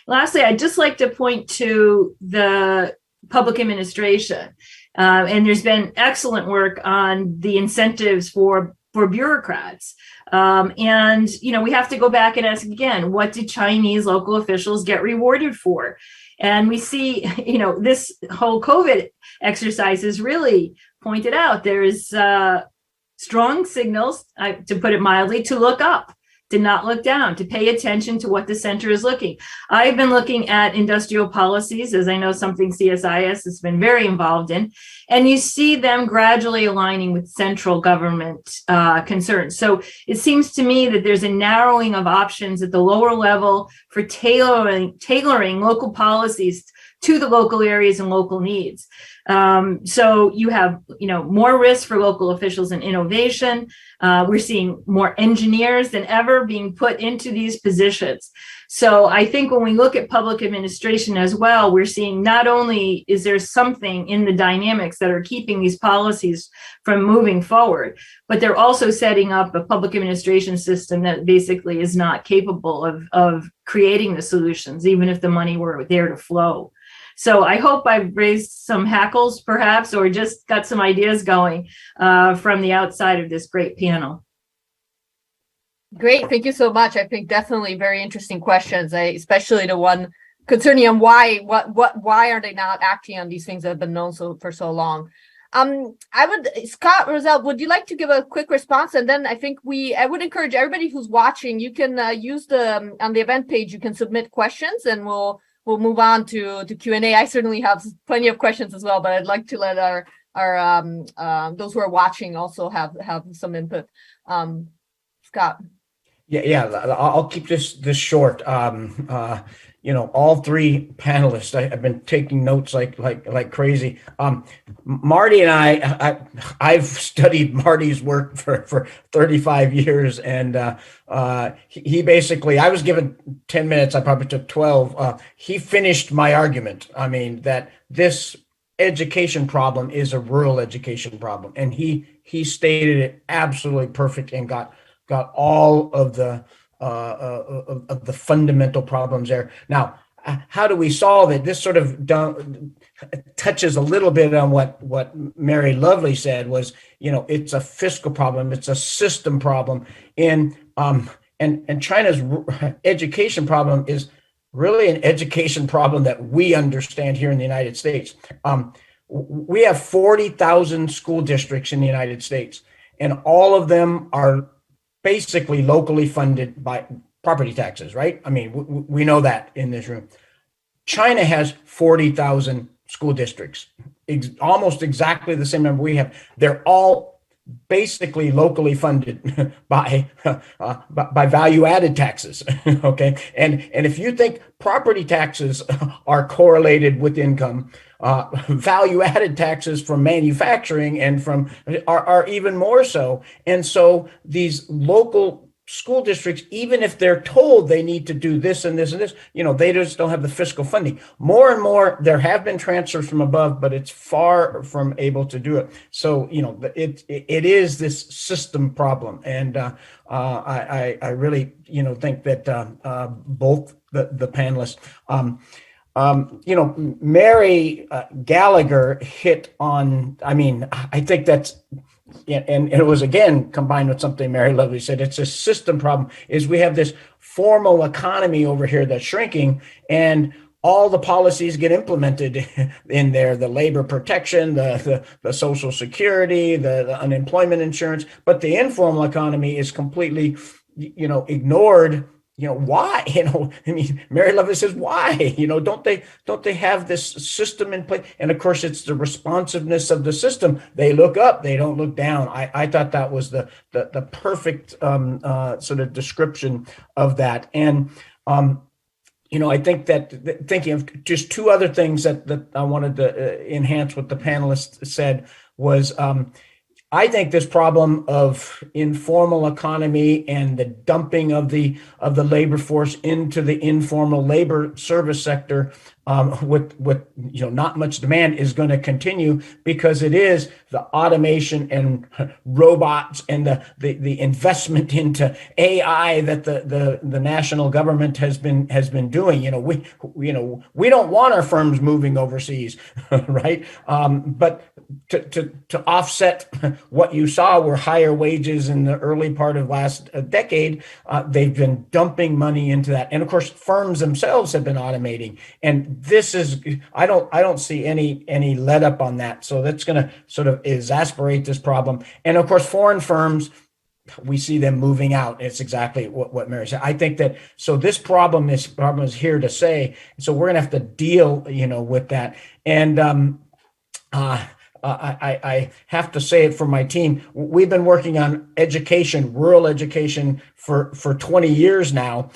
Lastly, I'd just like to point to the public administration. And there's been excellent work on the incentives for bureaucrats. And we have to go back and ask again, what did Chinese local officials get rewarded for? And we see, this whole COVID exercise has really pointed out there's strong signals, to put it mildly, to look up, to not look down, to pay attention to what the center is looking. I've been looking at industrial policies, as I know something CSIS has been very involved in, and you see them gradually aligning with central government concerns. So it seems to me that there's a narrowing of options at the lower level for tailoring local policies to the local areas and local needs. So you have, more risk for local officials in innovation. We're seeing more engineers than ever being put into these positions. So I think when we look at public administration as well, we're seeing not only is there something in the dynamics that are keeping these policies from moving forward, but they're also setting up a public administration system that basically is not capable of creating the solutions, even if the money were there to flow. So I hope I've raised some hackles, perhaps, or just got some ideas going from the outside of this great panel. Great, thank you so much. I think definitely very interesting questions, especially the one concerning why are they not acting on these things that have been known for so long. Scott Rozelle, would you like to give a quick response? And then I would encourage everybody who's watching, you can use on the event page, you can submit questions and we'll move on to Q&A. I certainly have plenty of questions as well, but I'd like to let our those who are watching also have some input. Scott. Yeah, I'll keep this short. All three panelists, I've been taking notes like crazy. Marty and I've studied Marty's work for 35 years, and he basically, I was given 10 minutes, I probably took 12. He finished my argument. I mean, that this education problem is a rural education problem, and he stated it absolutely perfect and got all of the fundamental problems there. Now, how do we solve it? This sort of touches a little bit on what Mary Lovely said was, it's a fiscal problem, it's a system problem, and China's education problem is really an education problem that we understand here in the United States. We have 40,000 school districts in the United States, and all of them are basically locally funded by property taxes, right? I mean, we know that in this room. China has 40,000 school districts, almost exactly the same number we have. They're all basically locally funded by value-added taxes, okay? And if you think property taxes are correlated with income, value-added taxes from manufacturing and from are even more so. And so these local school districts, even if they're told they need to do this and this and this, they just don't have the fiscal funding. More and more, there have been transfers from above, but it's far from able to do it. So, it is this system problem. And I really, think that both the panelists, Mary Gallagher hit on, I think that's, and it was again combined with something Mary Lovely said, it's a system problem, is we have this formal economy over here that's shrinking, and all the policies get implemented in there, the labor protection, the social security, the unemployment insurance, but the informal economy is completely, ignored. Why? Mary Lovely says, why? Don't they have this system in place? And of course, it's the responsiveness of the system. They look up, they don't look down. I thought that was the perfect sort of description of that. And I think that thinking of just two other things that I wanted to enhance what the panelists said was, I think this problem of informal economy and the dumping of the labor force into the informal labor service sector with not much demand is going to continue, because it is the automation and robots and the investment into AI that the national government has been doing. We don't want our firms moving overseas, right? But to offset what you saw were higher wages in the early part of last decade, they've been dumping money into that, and of course, firms themselves have been automating. And this is, I don't see any let up on that. So that's going to sort of exacerbate this problem. And of course, foreign firms, we see them moving out. It's exactly what Mary said. I think that, so this problem is here to stay. So we're going to have to deal, with that. And I have to say it for my team. We've been working on education, rural education for 20 years now.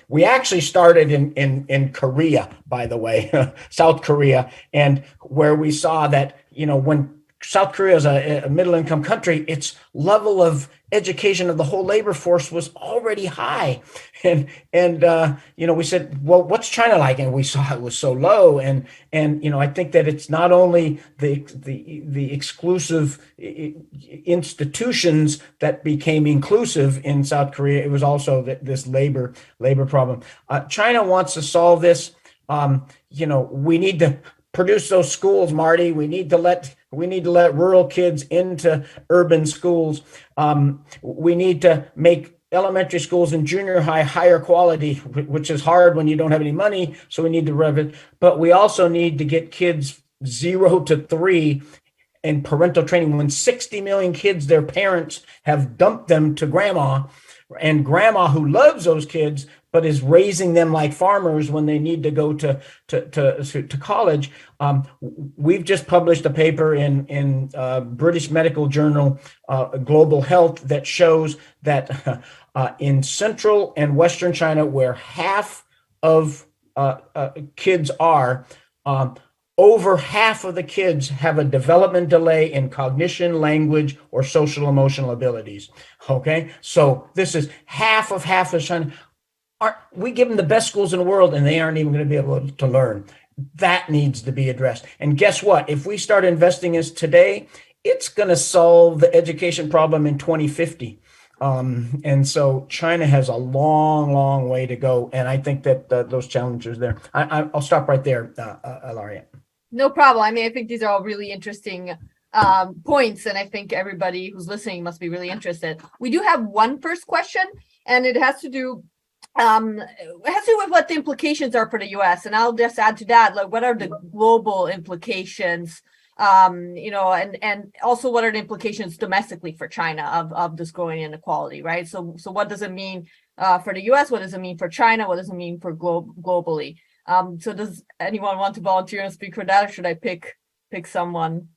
We actually started in Korea, by the way, South Korea, and where we saw that, when South Korea is a middle-income country, its level of education of the whole labor force was already high. And we said, well, what's China like? And we saw it was so low. And I think that it's not only the exclusive institutions that became inclusive in South Korea, it was also this labor problem. China wants to solve this. We need to produce those schools, Marty. We need to let rural kids into urban schools. We need to make elementary schools and junior high higher quality, which is hard when you don't have any money. So we need to rev it. But we also need to get kids 0 to 3 in parental training when 60 million kids, their parents have dumped them to grandma, and grandma who loves those kids but is raising them like farmers when they need to go to college. We've just published a paper in British Medical Journal, Global Health, that shows that in Central and Western China, where half of kids are, over half of the kids have a development delay in cognition, language, or social emotional abilities. Okay, so this is half of China. We give them the best schools in the world, and they aren't even going to be able to learn. That needs to be addressed. And guess what? If we start investing in this today, it's going to solve the education problem in 2050. And so China has a long, long way to go. And I think that those challenges there. I'll stop right there, Ilaria. No problem. I mean, I think these are all really interesting points, and I think everybody who's listening must be really interested. We do have one first question, and it has to do with what the implications are for the U.S. And I'll just add to that, like, what are the global implications? And also what are the implications domestically for China of this growing inequality, right? So what does it mean for the U.S.? What does it mean for China? What does it mean for globally? So does anyone want to volunteer and speak for that, or should I pick someone?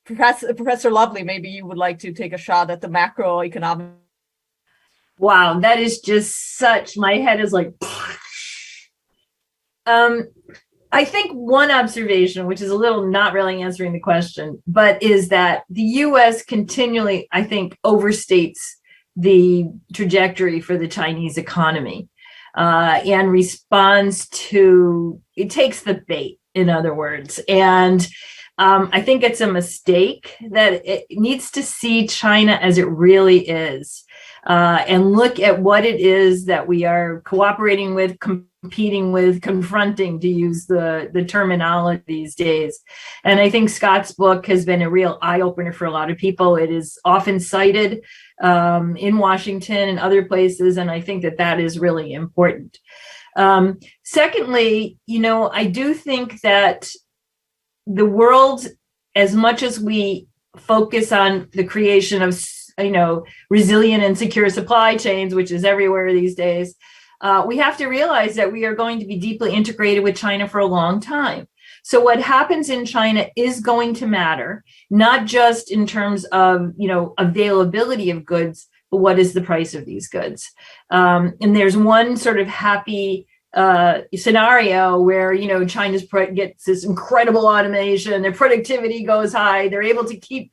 Professor Lovely, maybe you would like to take a shot at the macroeconomic. Wow, that is just such, my head is like, I think one observation, which is a little not really answering the question, but is that the US continually, I think, overstates the trajectory for the Chinese economy and responds to, it takes the bait, in other words. And I think it's a mistake that it needs to see China as it really is. And look at what it is that we are cooperating with, competing with, confronting, to use the terminology these days. And I think Scott's book has been a real eye-opener for a lot of people. It is often cited in Washington and other places, and I think that is really important. Secondly, I do think that the world, as much as we focus on the creation of resilient and secure supply chains, which is everywhere these days, we have to realize that we are going to be deeply integrated with China for a long time. So what happens in China is going to matter, not just in terms of, availability of goods, but what is the price of these goods? And there's one sort of happy scenario where, China's gets this incredible automation, their productivity goes high, they're able to keep,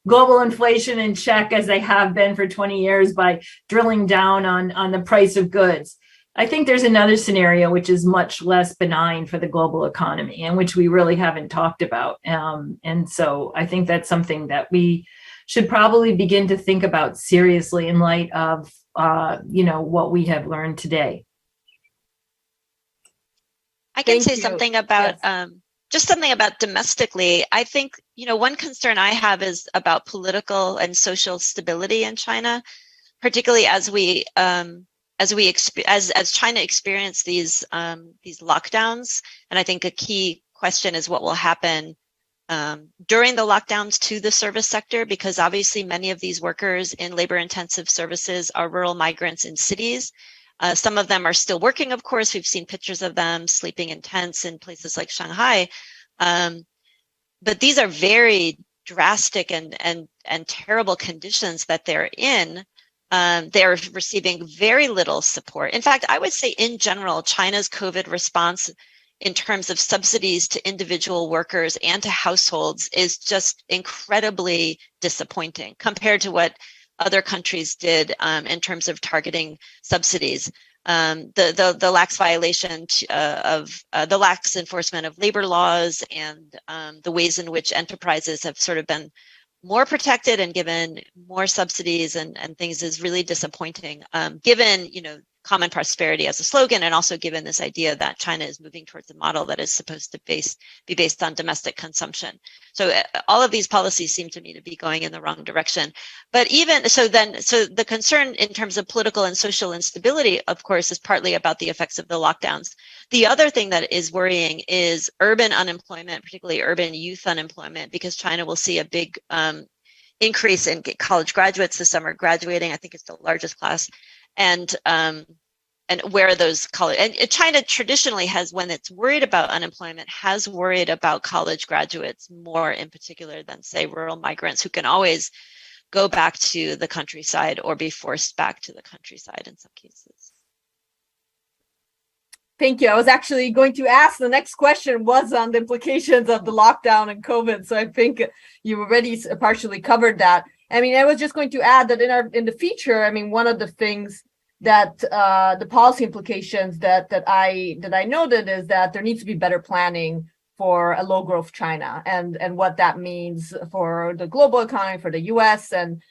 global inflation in check, as they have been for 20 years by drilling down on the price of goods. I think there's another scenario which is much less benign for the global economy, and which we really haven't talked about. And so I think that's something that we should probably begin to think about seriously in light of, what we have learned today. I can Thank say you. something about just something about domestically. I think, one concern I have is about political and social stability in China, particularly as China experienced these lockdowns. And I think a key question is what will happen during the lockdowns to the service sector, because obviously many of these workers in labor-intensive services are rural migrants in cities. Some of them are still working, of course. We've seen pictures of them sleeping in tents in places like Shanghai. But these are very drastic and terrible conditions that they're in. They're receiving very little support. In fact, I would say in general, China's COVID response in terms of subsidies to individual workers and to households is just incredibly disappointing compared to what other countries did in terms of targeting subsidies. The lax violation of the lax enforcement of labor laws and the ways in which enterprises have sort of been more protected and given more subsidies and things is really disappointing, given common prosperity as a slogan, and also given this idea that China is moving towards a model that is supposed to be based on domestic consumption. So all of these policies seem to me to be going in the wrong direction. But even so, so the concern in terms of political and social instability, of course, is partly about the effects of the lockdowns. The other thing that is worrying is urban unemployment, particularly urban youth unemployment, because China will see a big increase in college graduates this summer graduating. I think it's the largest class. And where are those college, and China traditionally has, when it's worried about unemployment, has worried about college graduates more in particular than, say, rural migrants who can always go back to the countryside or be forced back to the countryside in some cases. Thank you. I was actually going to ask, the next question was on the implications of the lockdown and COVID. So I think you already partially covered that. I mean, I was just going to add that in the feature, I mean, one of the things that the policy implications that I noted is that there needs to be better planning for a low growth China and what that means for the global economy, for the US. And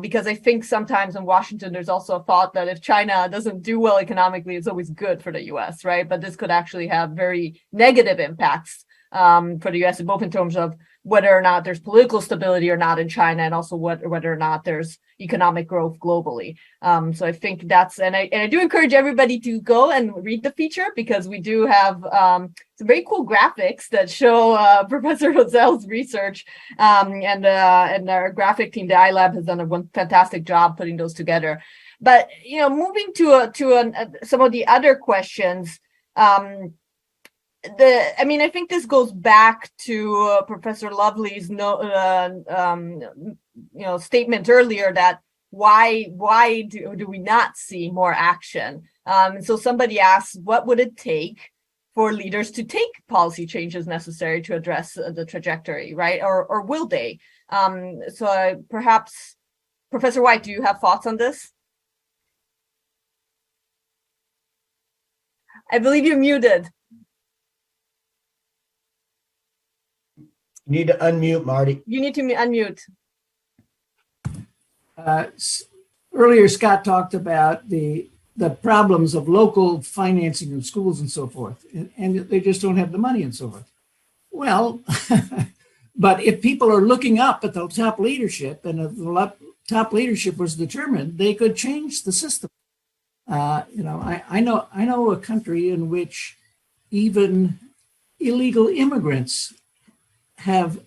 because I think sometimes in Washington, there's also a thought that if China doesn't do well economically, it's always good for the US, right? But this could actually have very negative impacts for the US, both in terms of whether or not there's political stability or not in China, and also whether or not there's economic growth globally. So I think that's, and I do encourage everybody to go and read the feature, because we do have some very cool graphics that show Professor Rozelle's research, and our graphic team, the iLab, has done a fantastic job putting those together. But moving to some of the other questions. I think this goes back to Professor Lovely's statement earlier that why do we not see more action? So somebody asked, what would it take for leaders to take policy changes necessary to address the trajectory, right? Or will they? So perhaps, Professor White, do you have thoughts on this? I believe you're muted. You need to unmute, Marty. You need to unmute. Earlier, Scott talked about the problems of local financing of schools and so forth, and they just don't have the money and so forth. Well, but if people are looking up at the top leadership, and if the top leadership was determined, they could change the system. I know a country in which even illegal immigrants have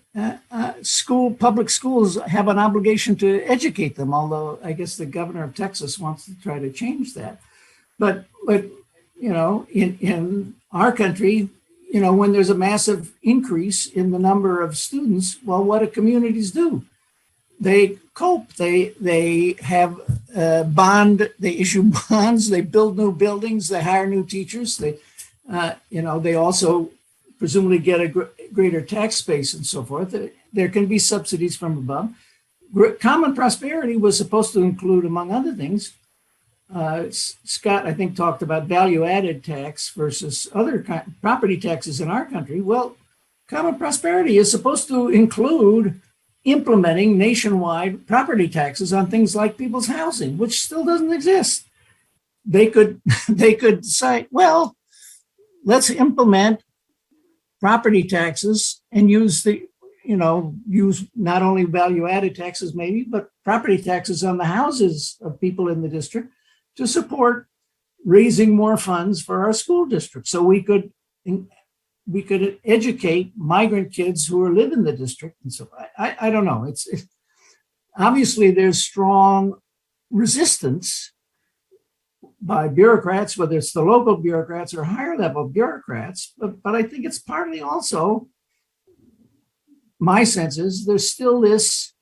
public schools have an obligation to educate them, although I guess the governor of Texas wants to try to change that. But in our country, when there's a massive increase in the number of students, well, what do communities do? They cope. They have they issue bonds, they build new buildings, they hire new teachers, they also presumably get a greater tax base and so forth. There can be subsidies from above. Common prosperity was supposed to include, among other things, Scott, I think, talked about value-added tax versus other property taxes in our country. Well, common prosperity is supposed to include implementing nationwide property taxes on things like people's housing, which still doesn't exist. They could say, well, let's implement property taxes and use not only value-added taxes maybe, but property taxes on the houses of people in the district to support raising more funds for our school district. So we could educate migrant kids who live in the district. And so I don't know. It's obviously there's strong resistance by bureaucrats, whether it's the local bureaucrats or higher level bureaucrats. But I think it's partly also, my sense is, there's still this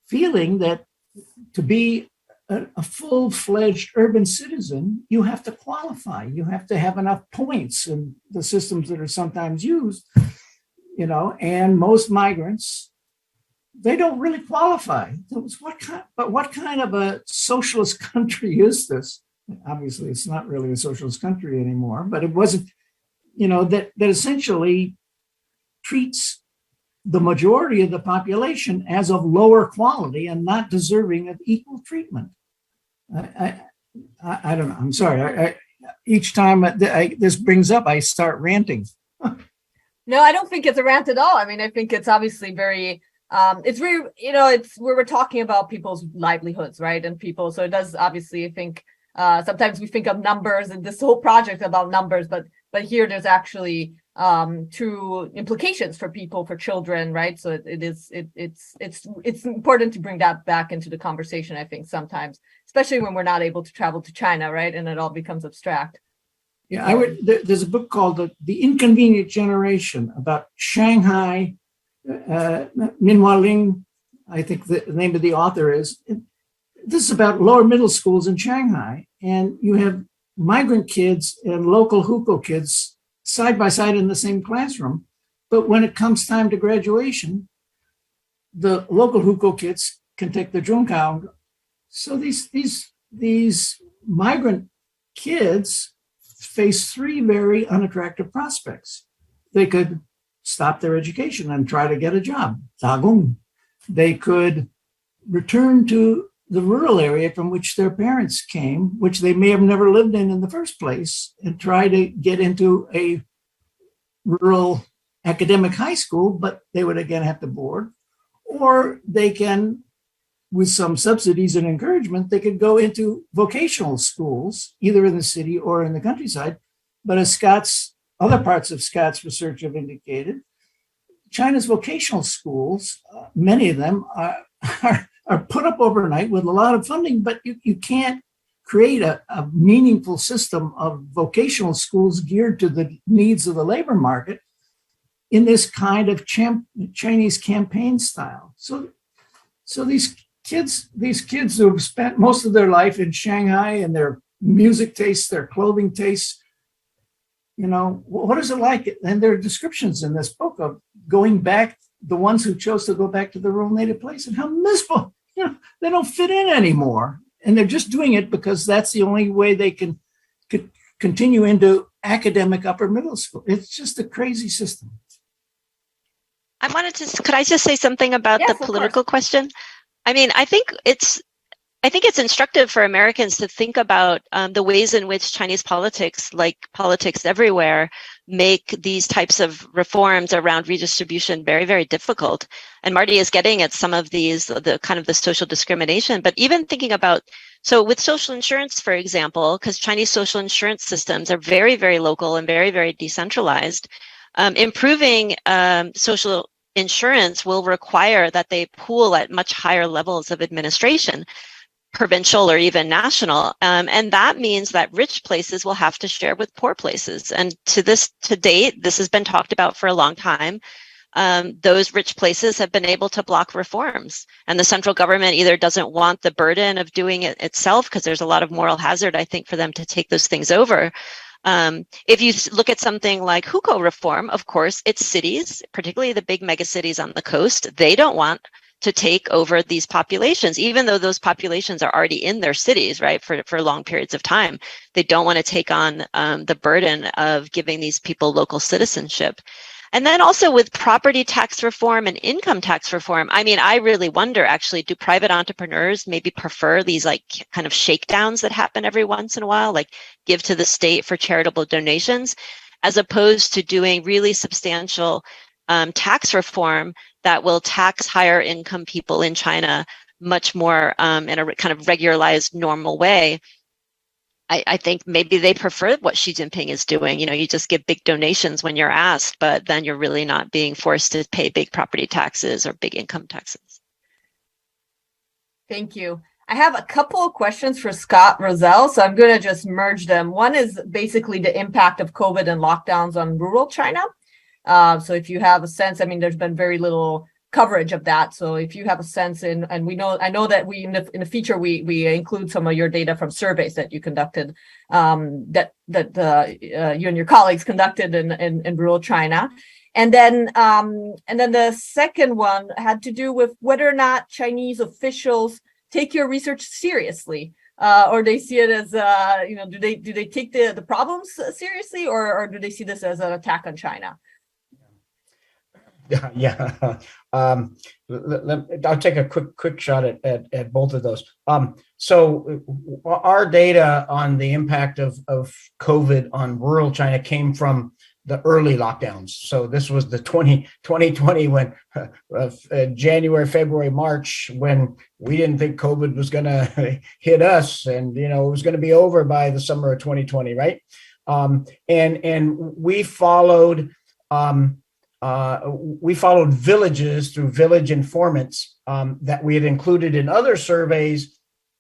feeling that to be a full-fledged urban citizen, you have to qualify. You have to have enough points in the systems that are sometimes used, and most migrants, they don't really qualify. What kind of a socialist country is this? Obviously, it's not really a socialist country anymore, but it wasn't, that essentially treats the majority of the population as of lower quality and not deserving of equal treatment. I don't know. I'm sorry. Each time this brings up, I start ranting. No, I don't think it's a rant at all. I mean, I think it's obviously very, it's very, it's where we're talking about people's livelihoods, right? And people, so it does obviously, I think, sometimes we think of numbers and this whole project about numbers, but here there's actually true implications for people, for children, right? So it's important to bring that back into the conversation, I think, sometimes, especially when we're not able to travel to China, right? And it all becomes abstract. Yeah, there's a book called The Inconvenient Generation about Shanghai. Minhua Ling, I think the name of the author is. This is about lower middle schools in Shanghai. And you have migrant kids and local hukou kids side by side in the same classroom. But when it comes time to graduation, the local hukou kids can take the Zhongkao. So these migrant kids face three very unattractive prospects. They could stop their education and try to get a job, 打工. They could return to the rural area from which their parents came, which they may have never lived in the first place, and try to get into a rural academic high school, but they would again have to board. Or they can, with some subsidies and encouragement, they could go into vocational schools, either in the city or in the countryside. But as other parts of Scott's research have indicated, China's vocational schools, many of them are put up overnight with a lot of funding, but you can't create a meaningful system of vocational schools geared to the needs of the labor market in this kind of Chinese campaign style. So these kids who have spent most of their life in Shanghai and their music tastes, their clothing tastes, what is it like? And there are descriptions in this book of going back, the ones who chose to go back to their rural native place, and how miserable, they don't fit in anymore. And they're just doing it because that's the only way they can continue into academic upper middle school. It's just a crazy system. Could I just say something about Yes, the political question? I mean, I think it's instructive for Americans to think about the ways in which Chinese politics, like politics everywhere, make these types of reforms around redistribution very, very difficult. And Marty is getting at some of these, the kind of the social discrimination, but even thinking about, so with social insurance, for example, because Chinese social insurance systems are very, very local and very, very decentralized, improving social insurance will require that they pool at much higher levels of administration, provincial or even national. And that means that rich places will have to share with poor places. And to date, this has been talked about for a long time. Those rich places have been able to block reforms. And the central government either doesn't want the burden of doing it itself, because there's a lot of moral hazard, I think, for them to take those things over. If you look at something like hukou reform, of course, it's cities, particularly the big megacities on the coast, they don't want to take over these populations, even though those populations are already in their cities, right, for long periods of time. They don't want to take on the burden of giving these people local citizenship. And then also with property tax reform and income tax reform, I mean, I really wonder, actually, do private entrepreneurs maybe prefer these like kind of shakedowns that happen every once in a while, like give to the state for charitable donations, as opposed to doing really substantial tax reform that will tax higher income people in China much more in a kind of regularized, normal way. I think maybe they prefer what Xi Jinping is doing. You just give big donations when you're asked, but then you're really not being forced to pay big property taxes or big income taxes. Thank you. I have a couple of questions for Scott Rozelle, so I'm going to just merge them. One is basically the impact of COVID and lockdowns on rural China. So if you have a sense, I mean, there's been very little coverage of that. So if you have a sense and I know that we in the feature we include some of your data from surveys that you conducted, that you and your colleagues conducted in rural China. And then the second one had to do with whether or not Chinese officials take your research seriously, or they see it as do they take the problems seriously, or do they see this as an attack on China? Yeah. I'll take a quick shot at both of those. So our data on the impact of COVID on rural China came from the early lockdowns. So this was the 2020 when January, February, March, when we didn't think COVID was going to hit us, and it was going to be over by the summer of 2020, right? And we followed villages through village informants that we had included in other surveys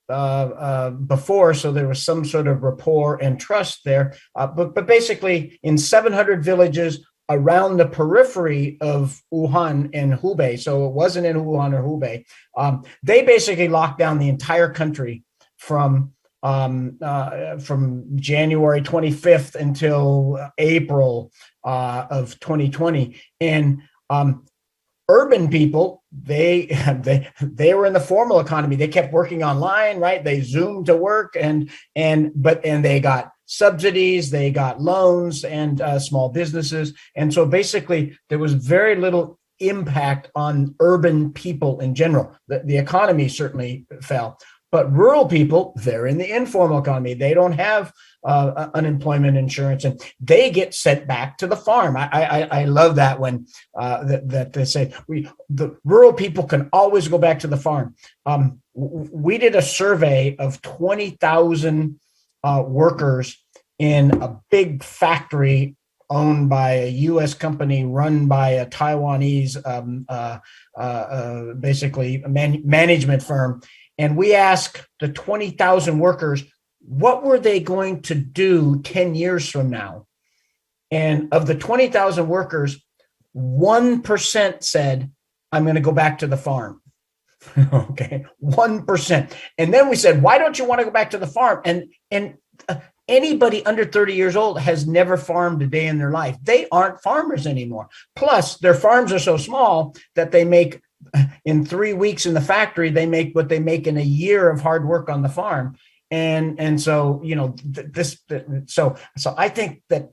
before, so there was some sort of rapport and trust there. But basically, in 700 villages around the periphery of Wuhan and Hubei, so it wasn't in Wuhan or Hubei, they basically locked down the entire country from January 25th until April of 2020. And urban people, they were in the formal economy. They kept working online, right? They Zoomed to work, and they got subsidies, they got loans, and small businesses. And so basically, there was very little impact on urban people in general. The economy certainly fell. But rural people, they're in the informal economy. They don't have unemployment insurance, and they get sent back to the farm. I love that when that they say the rural people can always go back to the farm. We did a survey of 20,000 workers in a big factory owned by a U.S. company, run by a Taiwanese, basically a management firm. And we asked the 20,000 workers, what were they going to do 10 years from now? And of the 20,000 workers, 1% said, I'm going to go back to the farm. Okay, 1%. And then we said, why don't you want to go back to the farm? And anybody under 30 years old has never farmed a day in their life. They aren't farmers anymore. Plus, their farms are so small that they make, in 3 weeks in the factory, they make what they make in a year of hard work on the farm. And so, so I think that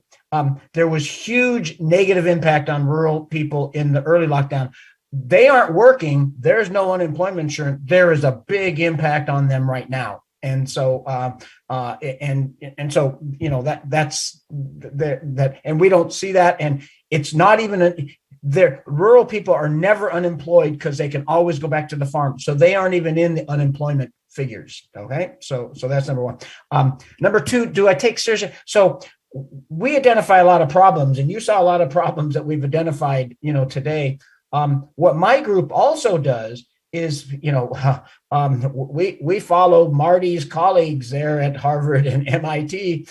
there was huge negative impact on rural people in the early lockdown. They aren't working. There's no unemployment insurance. There is a big impact on them right now. And so, so, that's that, and we don't see that. And it's not even rural people are never unemployed because they can always go back to the farm. So they aren't even in the unemployment figures. Okay. So that's number one. Number two, do I take seriously? So we identify a lot of problems, and you saw a lot of problems that we've identified, today. What my group also does is, we follow Marty's colleagues there at Harvard and MIT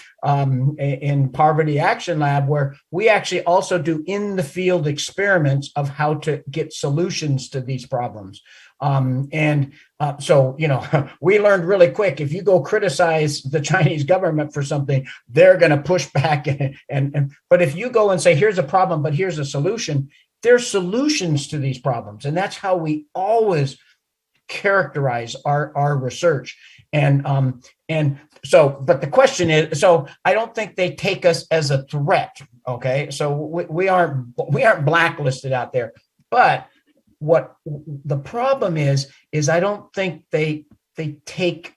in Poverty Action Lab, where we actually also do in the field experiments of how to get solutions to these problems. So, we learned really quick, if you go criticize the Chinese government for something, they're going to push back. But if you go and say, here's a problem, but here's a solution, there's solutions to these problems. And that's how we always characterize our research. And so, but the question is, so I don't think they take us as a threat. Okay. So we aren't blacklisted out there, but what the problem is I don't think they take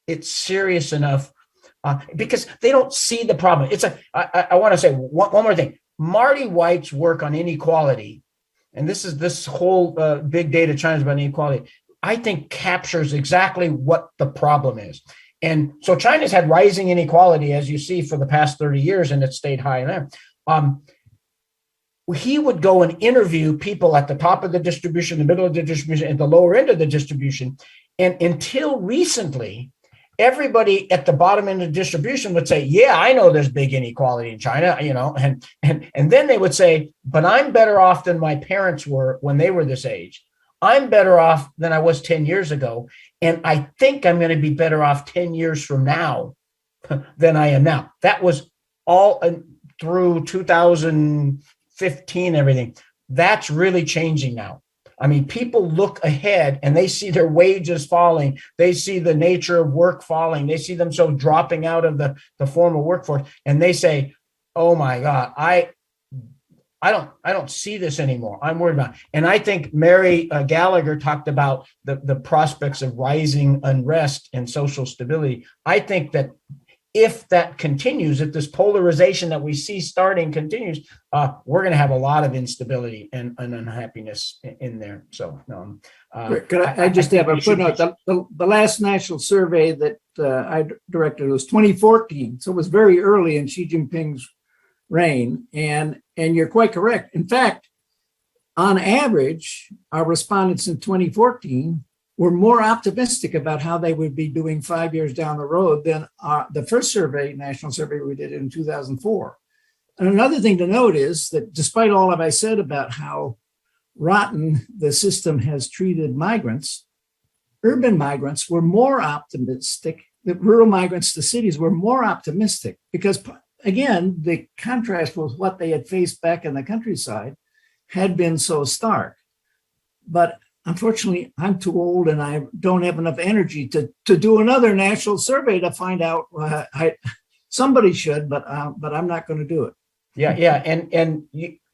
it serious enough because they don't see the problem. I want to say one more thing. Marty White's work on inequality, and this whole big data China's about inequality, I think captures exactly what the problem is. And so China's had rising inequality, as you see, for the past 30 years, and it stayed high there. He would go and interview people at the top of the distribution, the middle of the distribution, at the lower end of the distribution. And until recently, everybody at the bottom end of the distribution would say, yeah, I know there's big inequality in China, and then they would say, but I'm better off than my parents were when they were this age. I'm better off than I was 10 years ago. And I think I'm going to be better off 10 years from now than I am now. That was all through 2015, everything. That's really changing now. I mean, people look ahead and they see their wages falling. They see the nature of work falling. They see them so dropping out of the formal workforce. And they say, oh my God, I I don't see this anymore. I'm worried about it. And I think Mary Gallagher talked about the prospects of rising unrest and social stability. I think that if that continues, if this polarization that we see starting continues, we're going to have a lot of instability and unhappiness in there. So, could I just have a footnote? The last national survey that I directed was 2014, so it was very early in Xi Jinping's reign, and you're quite correct. In fact, on average, our respondents in 2014 were more optimistic about how they would be doing 5 years down the road than the first survey, national survey we did in 2004. And another thing to note is that despite all of I said about how rotten the system has treated migrants, urban migrants were more optimistic. The rural migrants to cities were more optimistic because, again, the contrast with what they had faced back in the countryside had been so stark. But unfortunately, I'm too old and I don't have enough energy to do another national survey to find out. Somebody should, but I'm not going to do it. Yeah. And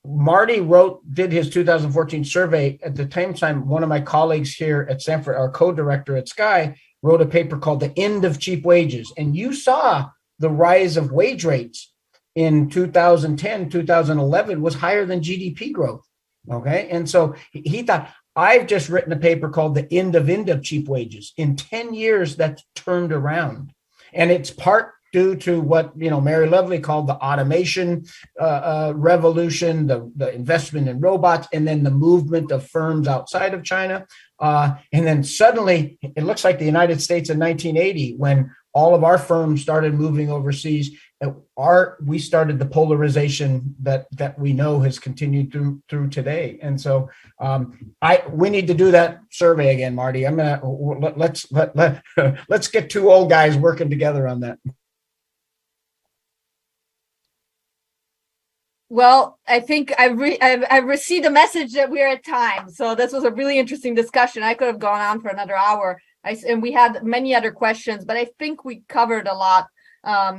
Marty did his 2014 survey. At the same time, one of my colleagues here at Stanford, our co-director at SCI, wrote a paper called The End of Cheap Wages. And you saw the rise of wage rates in 2010, 2011 was higher than GDP growth. Okay. And so he thought, I've just written a paper called The End of Cheap Wages. In 10 years, that's turned around. And it's part due to what, Mary Lovely called the automation revolution, the investment in robots, and then the movement of firms outside of China. And then suddenly it looks like the United States in 1980, when all of our firms started moving overseas, we started the polarization that we know has continued through today. And so we need to do that survey again, Marty. Let's get two old guys working together on that. Well, I think I've received a message that we're at time. So this was a really interesting discussion. I could have gone on for another hour. And we had many other questions, but I think we covered a lot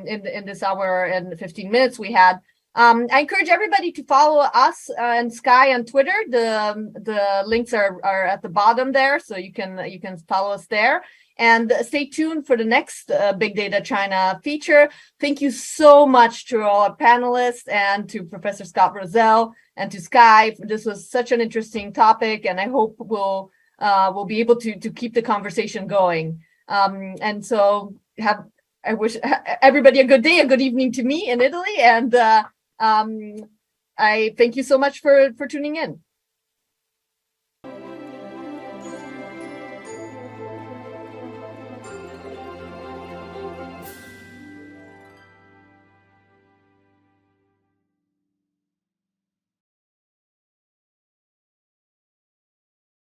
in this hour and 15 minutes we had. I encourage everybody to follow us and Sky on Twitter. The links are at the bottom there, so you can follow us there. And stay tuned for the next Big Data China feature. Thank you so much to all our panelists and to Professor Scott Rozelle and to Sky. This was such an interesting topic, and I hope we'll be able to keep the conversation going. And so I wish everybody a good day, a good evening to me in Italy. And I thank you so much for tuning in.